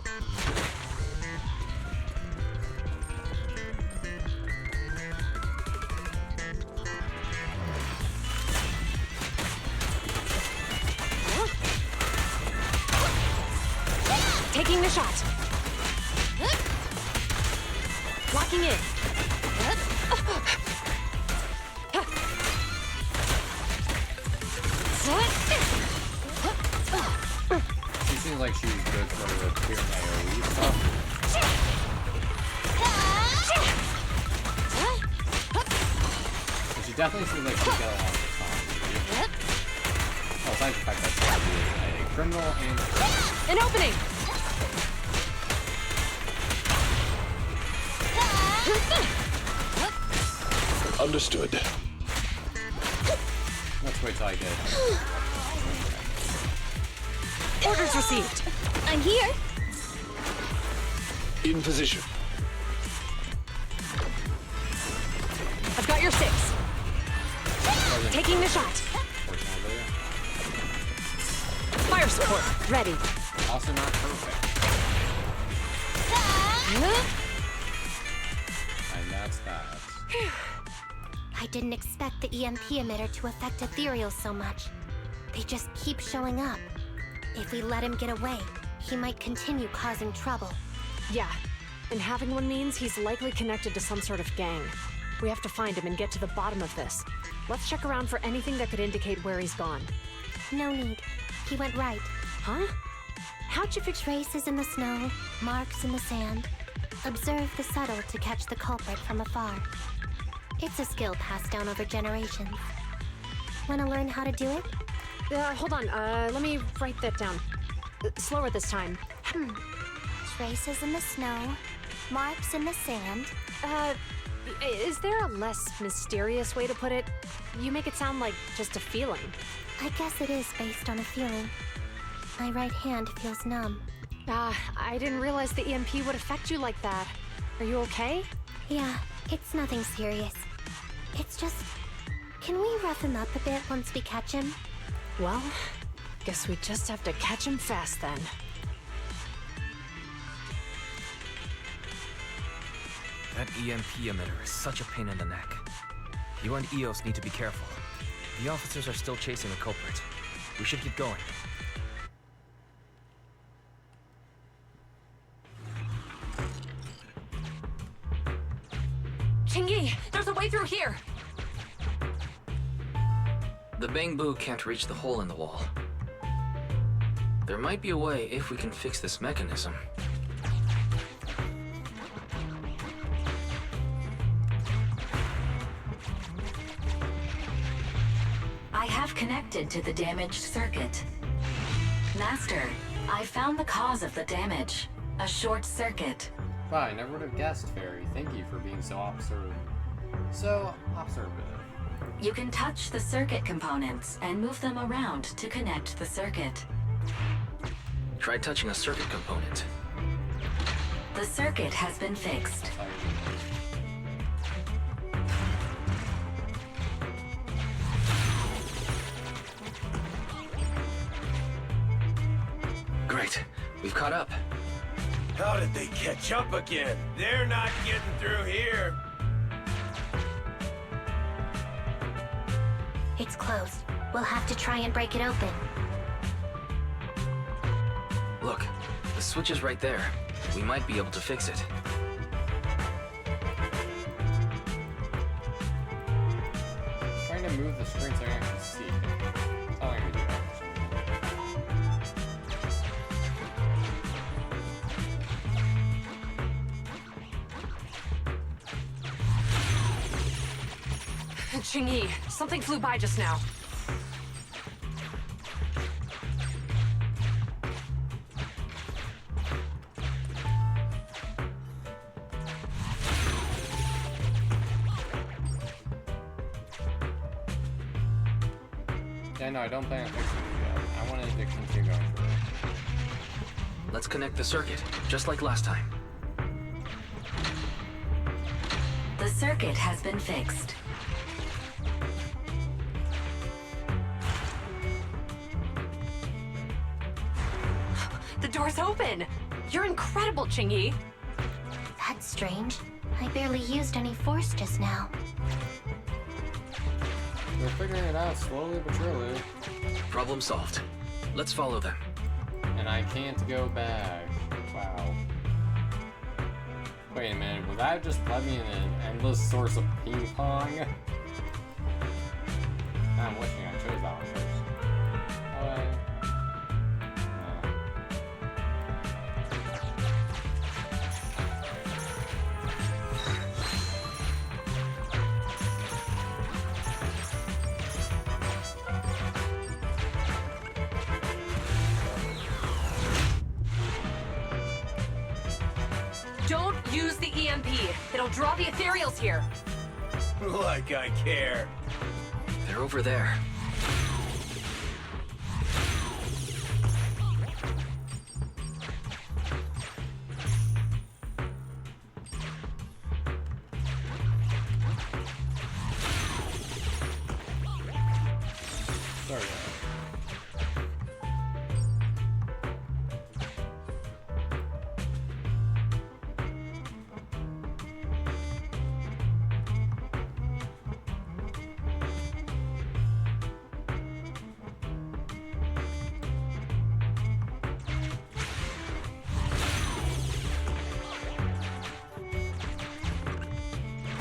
Taking the shot. Locking in. like she's good for clearing AoE stuff. But she definitely seems like she's got a lot of time. Oh, besides the fact that she's a criminal and... An opening! Understood. Let's wait till I get... Orders received. I'm here. In position. I've got your 6. Taking the shot. Fire support, ready. Also not perfect. And that's that. I didn't expect the EMP emitter to affect ethereals so much. They just keep showing up. If we let him get away, he might continue causing trouble. Yeah, and having one means he's likely connected to some sort of gang. We have to find him and get to the bottom of this. Let's check around for anything that could indicate where he's gone. No need. He went right. Huh? How'd you fix... Traces in the snow, marks in the sand. Observe the subtle to catch the culprit from afar. It's a skill passed down over generations. Want to learn how to do it? Hold on, let me write that down. Slower this time. Traces in the snow, marks in the sand. Is there a less mysterious way to put it? You make it sound like just a feeling. I guess it is based on a feeling. My right hand feels numb. I didn't realize the EMP would affect you like that. Are you okay? Yeah, it's nothing serious. It's just... Can we rough him up a bit once we catch him? Well, guess we just have to catch him fast then. That EMP emitter is such a pain in the neck. You and EOS need to be careful. The officers are still chasing the culprit. We should get going. Qingyi, there's a way through here! The Bangbu can't reach the hole in the wall. There might be a way if we can fix this mechanism. I have connected to the damaged circuit. Master, I found the cause of the damage. A short circuit. Wow, I never would have guessed, Fairy. Thank you for being so observant. You can touch the circuit components and move them around to connect the circuit. Try touching a circuit component. The circuit has been fixed. Great. We've caught up. How did they catch up again? They're not getting through here. It's closed. We'll have to try and break it open. Look, the switch is right there. We might be able to fix it. Trying to move the screen so I can actually see. That's all I can do. Qingyi, something flew by just now. Yeah, no, I don't plan on fixing it yet. I wanted to continue going through it. Let's connect the circuit, just like last time. The circuit has been fixed. The door's open! You're incredible, Qingyi! That's strange. I barely used any force just now. We're figuring it out slowly but surely. Problem solved. Let's follow them. And I can't go back. Wow. Wait a minute, would that just let me in an endless source of ping pong? I'm wishing I chose that one first. Don't use the EMP. It'll draw the ethereals here. Like I care. They're over there. Sorry.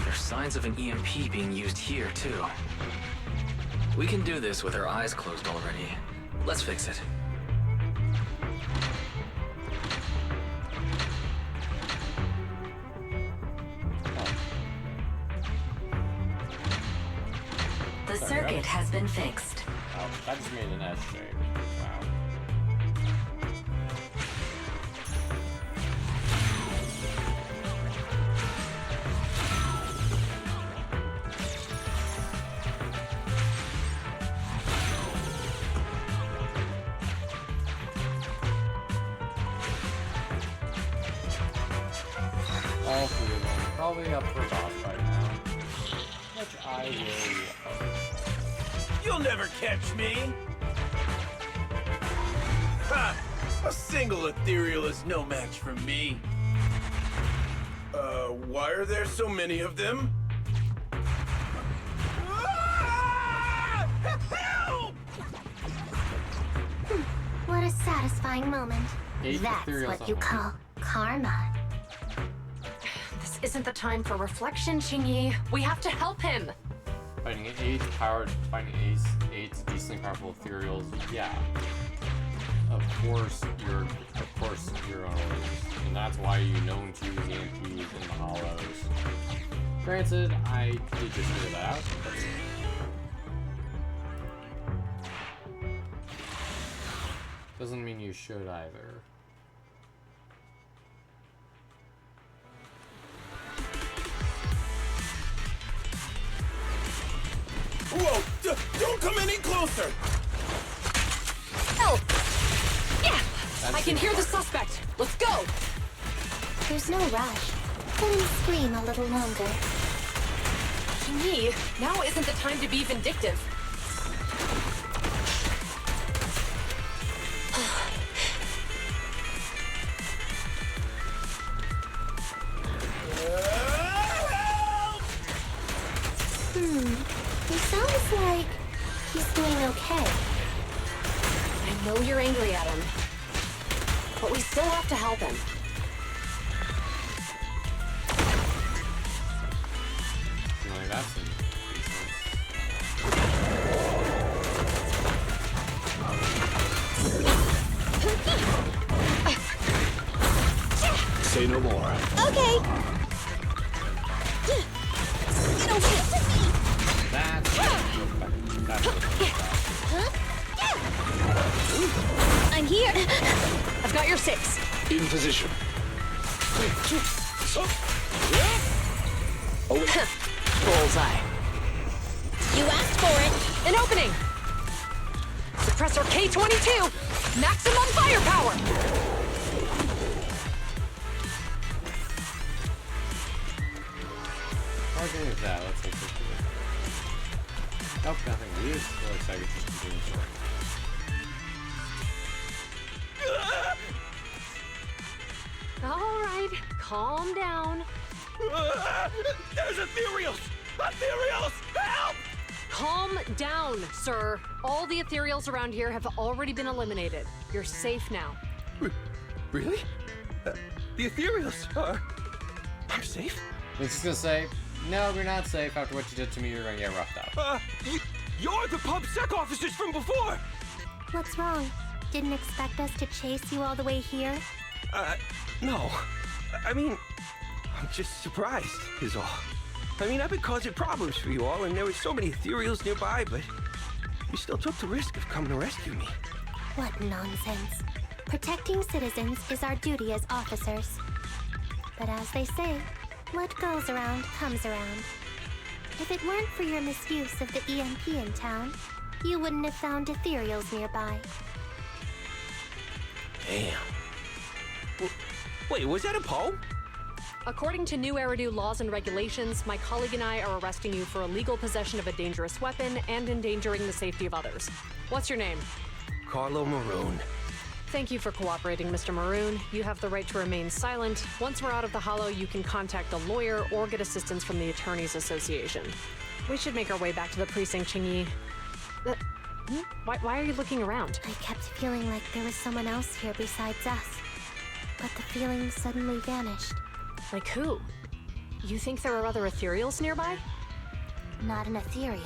There's signs of an EMP being used here, too. We can do this with our eyes closed already. Let's fix it. The circuit has been fixed. Oh, that just made an S shape. Wow. All three of them probably up for boss fight now, which I will. You'll never catch me. Ha! A single ethereal is no match for me. Why are there so many of them? Ah! Help! What a satisfying moment. 8 That's ethereals what on you one. call karma. This isn't the time for reflection, Qingyi. We have to help him. Fighting eight decently powerful ethereals, yeah. Of course you're on orders. And that's why you known to use the EMPs in the hollows. Granted, I did just figure that out. Doesn't mean you should either. Whoa! Don't come any closer! Help! Yeah! I can hear the suspect. Let's go! There's no rush. Let him scream a little longer. Qingyi, now isn't the time to be vindictive. He sounds like he's doing okay. I know you're angry at him, but we still have to help him. Like that's some Say no more. Okay. You don't get to me. That's I'm here. I've got your 6. In position. Bullseye. You asked for it. An opening! Suppressor K-22! Maximum firepower! Arguing with that, let's take this. Nope, nothing. We just looks like it's just doing short. All right, calm down. There's ethereals! Ethereals! Help! Calm down, sir. All the ethereals around here have already been eliminated. You're safe now. Really? The ethereals are safe? It's just gonna say, no, you're not safe. After what you did to me, you're gonna get roughed up. You're the pub sec officers from before! What's wrong? Didn't expect us to chase you all the way here? No. I mean, I'm just surprised, is all. I mean, I've been causing problems for you all, and there were so many ethereals nearby, but you still took the risk of coming to rescue me. What nonsense. Protecting citizens is our duty as officers. But as they say, what goes around comes around. If it weren't for your misuse of the EMP in town, you wouldn't have found ethereals nearby. Damn. Wait, was that a poem? According to new Eridu laws and regulations, my colleague and I are arresting you for illegal possession of a dangerous weapon and endangering the safety of others. What's your name? Carlo Maroon. Thank you for cooperating, Mr. Maroon. You have the right to remain silent. Once we're out of the Hollow, you can contact a lawyer or get assistance from the Attorneys Association. We should make our way back to the precinct, Qingyi. Why are you looking around? I kept feeling like there was someone else here besides us. But the feeling suddenly vanished. Like who? You think there are other ethereals nearby? Not an ethereal.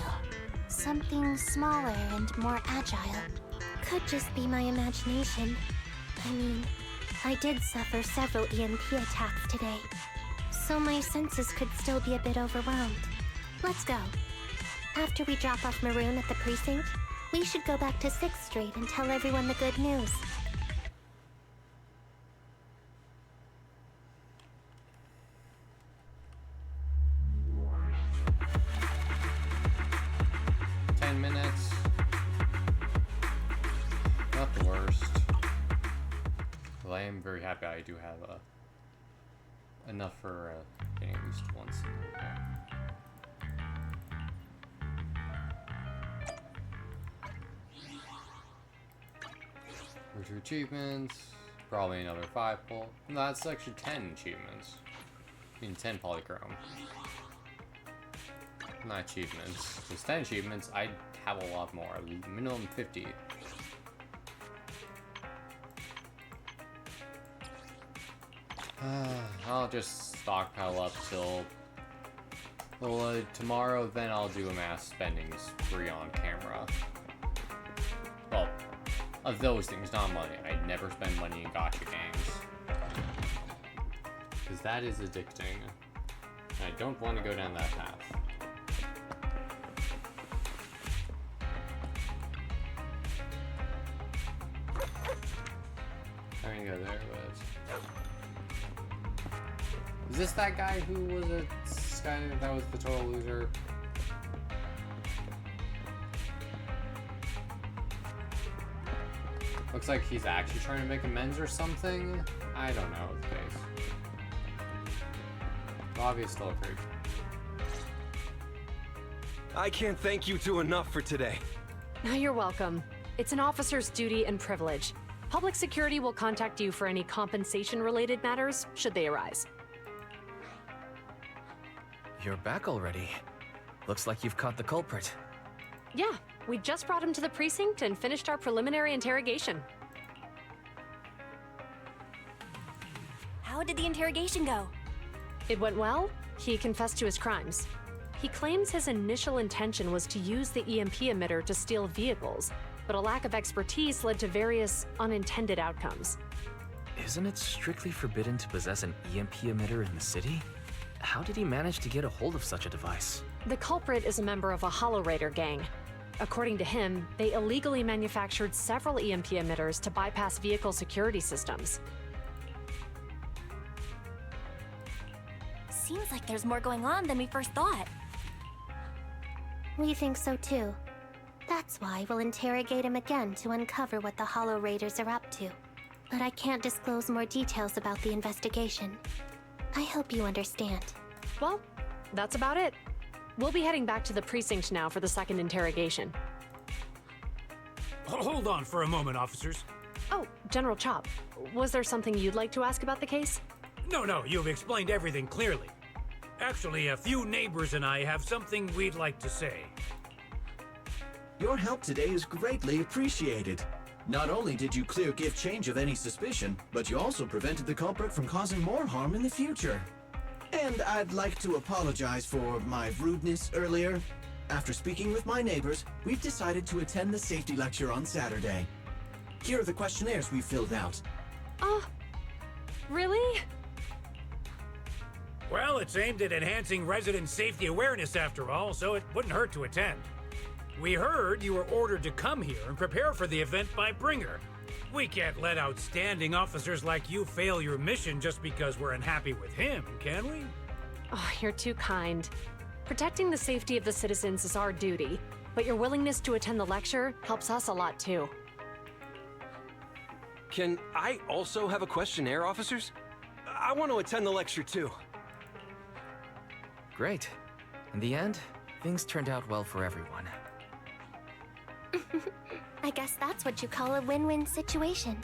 Something smaller and more agile. Could just be my imagination. I mean, I did suffer several EMP attacks today, so my senses could still be a bit overwhelmed. Let's go. After we drop off Maroon at the precinct, we should go back to 6th Street and tell everyone the good news. I am very happy I do have enough for getting at least once. For 2 achievements, probably another 5 pull. No, that's actually 10 achievements. I mean 10 polychrome. Not achievements. There's 10 achievements, I'd have a lot more. Minimum 50. I'll just stockpile up till tomorrow, then I'll do a mass spending spree on camera. Well, of those things, not money. I never spend money in gacha games. Because that is addicting. And I don't want to go down that path. I'm gonna go there, but... Is this that guy who was that was the total loser? Looks like he's actually trying to make amends or something? I don't know the case. Bobby is still a creep. I can't thank you two enough for today. You're welcome. It's an officer's duty and privilege. Public security will contact you for any compensation-related matters, should they arise. You're back already. Looks like you've caught the culprit. Yeah, we just brought him to the precinct and finished our preliminary interrogation. How did the interrogation go? It went well. He confessed to his crimes. He claims his initial intention was to use the EMP emitter to steal vehicles, but a lack of expertise led to various unintended outcomes. Isn't it strictly forbidden to possess an EMP emitter in the city? How did he manage to get a hold of such a device? The culprit is a member of a Hollow Raider gang. According to him, they illegally manufactured several EMP emitters to bypass vehicle security systems. Seems like there's more going on than we first thought. We think so too. That's why we'll interrogate him again to uncover what the Hollow Raiders are up to. But I can't disclose more details about the investigation. I hope you understand. Well, that's about it. We'll be heading back to the precinct now for the second interrogation. Hold on for a moment, officers. Oh, General Chop, was there something you'd like to ask about the case? No, you've explained everything clearly. Actually, a few neighbors and I have something we'd like to say. Your help today is greatly appreciated. Not only did you clear Gift Change of any suspicion, but you also prevented the culprit from causing more harm in the future. And I'd like to apologize for my rudeness earlier. After speaking with my neighbors, we've decided to attend the safety lecture on Saturday. Here are the questionnaires we filled out. Really? Well, it's aimed at enhancing resident safety awareness after all, so it wouldn't hurt to attend. We heard you were ordered to come here and prepare for the event by Bringer. We can't let outstanding officers like you fail your mission just because we're unhappy with him, can we? Oh, you're too kind. Protecting the safety of the citizens is our duty, but your willingness to attend the lecture helps us a lot too. Can I also have a questionnaire, officers? I want to attend the lecture too. Great. In the end, things turned out well for everyone. I guess that's what you call a win-win situation.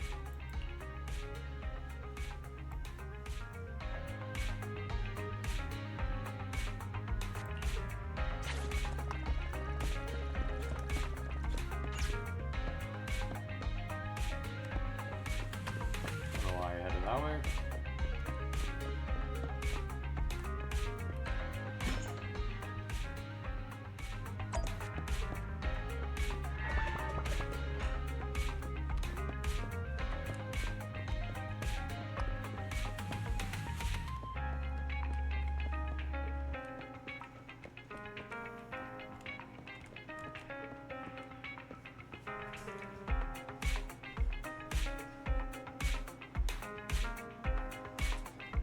Oh, I headed that way.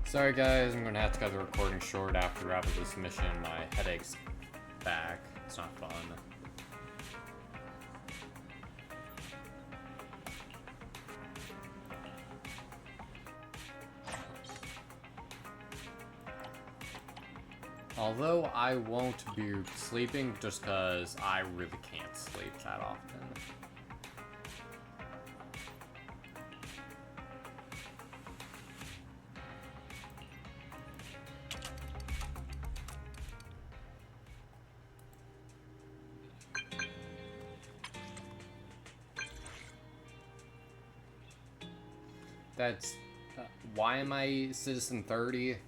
Sorry guys, I'm gonna have to cut the recording short after wrapping this mission. My headache's back. It's not fun. Although I won't be sleeping just because I really can't sleep that often. That's why am I Citizen 30?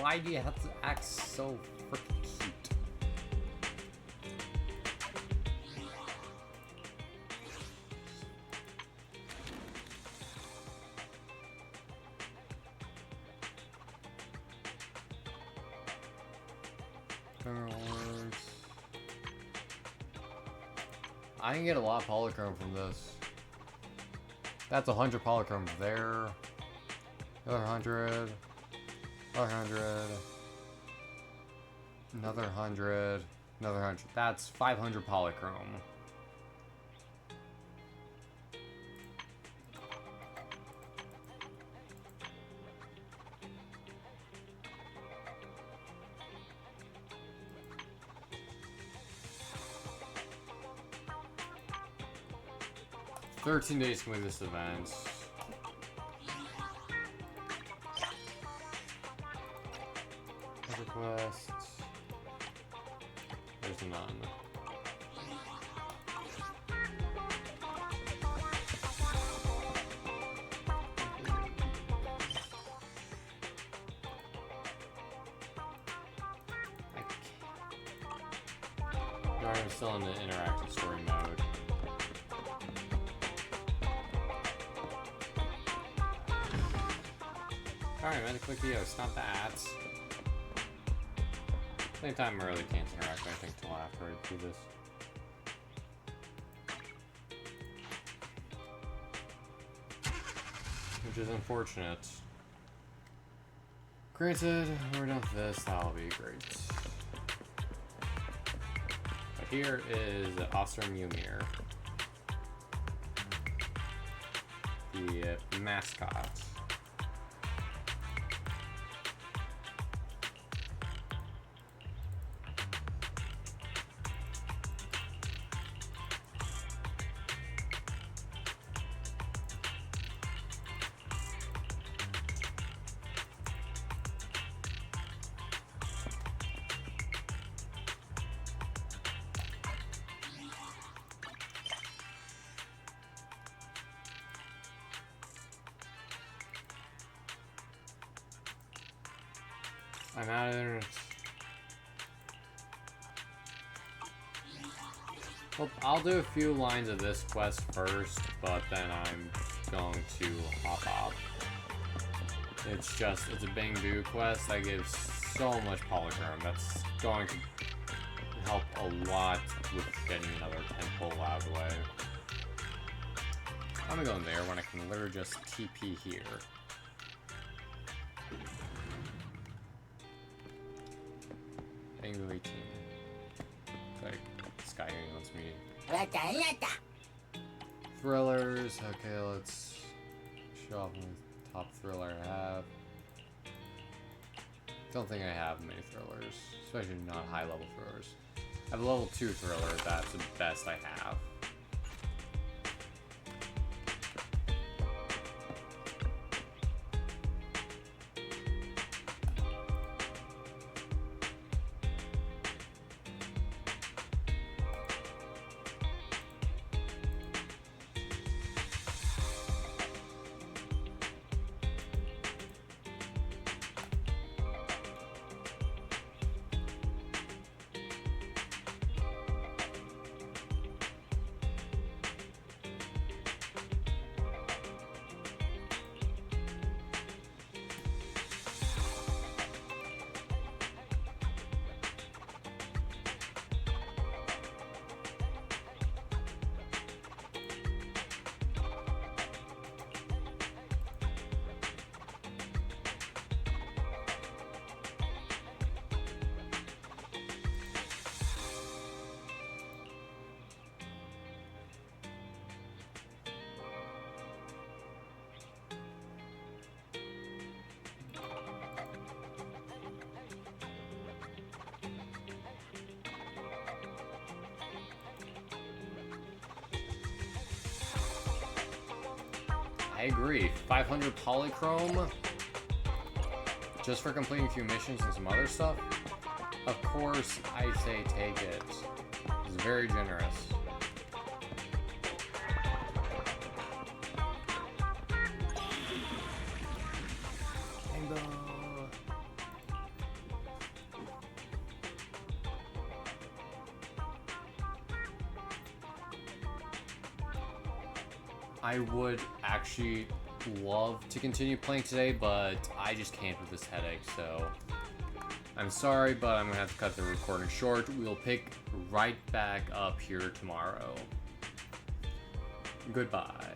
Why do you have to act so freaking cute? Fireworks. I can get a lot of polychrome from this. That's 100 polychrome there. Another 100. Another 100. Another 100. Another 100. That's 500 polychrome. $13 to complete this event. Requests. There's none. I'm still in the interactive story mode. Alright, man, click the O, not that. Same time, I really can't interact, I think, till after I do this. Which is unfortunate. Granted, we're done with this, that'll be great. But here is Officer Mumir, the mascot. I'm out of there. Well, I'll do a few lines of this quest first, but then I'm going to hop. It's a Bangdu quest that gives so much polychrome. That's going to help a lot with getting another 10-pole out of the way. I'm gonna go in there when I can literally just TP here. Bangdu 18. Like, this guy here wants me. Thrillers. Okay, let's show off the top thriller I have. Don't think I have many thrillers, especially not high-level thrillers. I have a level 2 thriller, that's the best I have. I agree. 500 polychrome just for completing a few missions and some other stuff? Of course, I say take it. It's very generous. I would actually love to continue playing today, but I just can't with this headache, so I'm sorry, but I'm gonna have to cut the recording short. We'll pick right back up here tomorrow. Goodbye.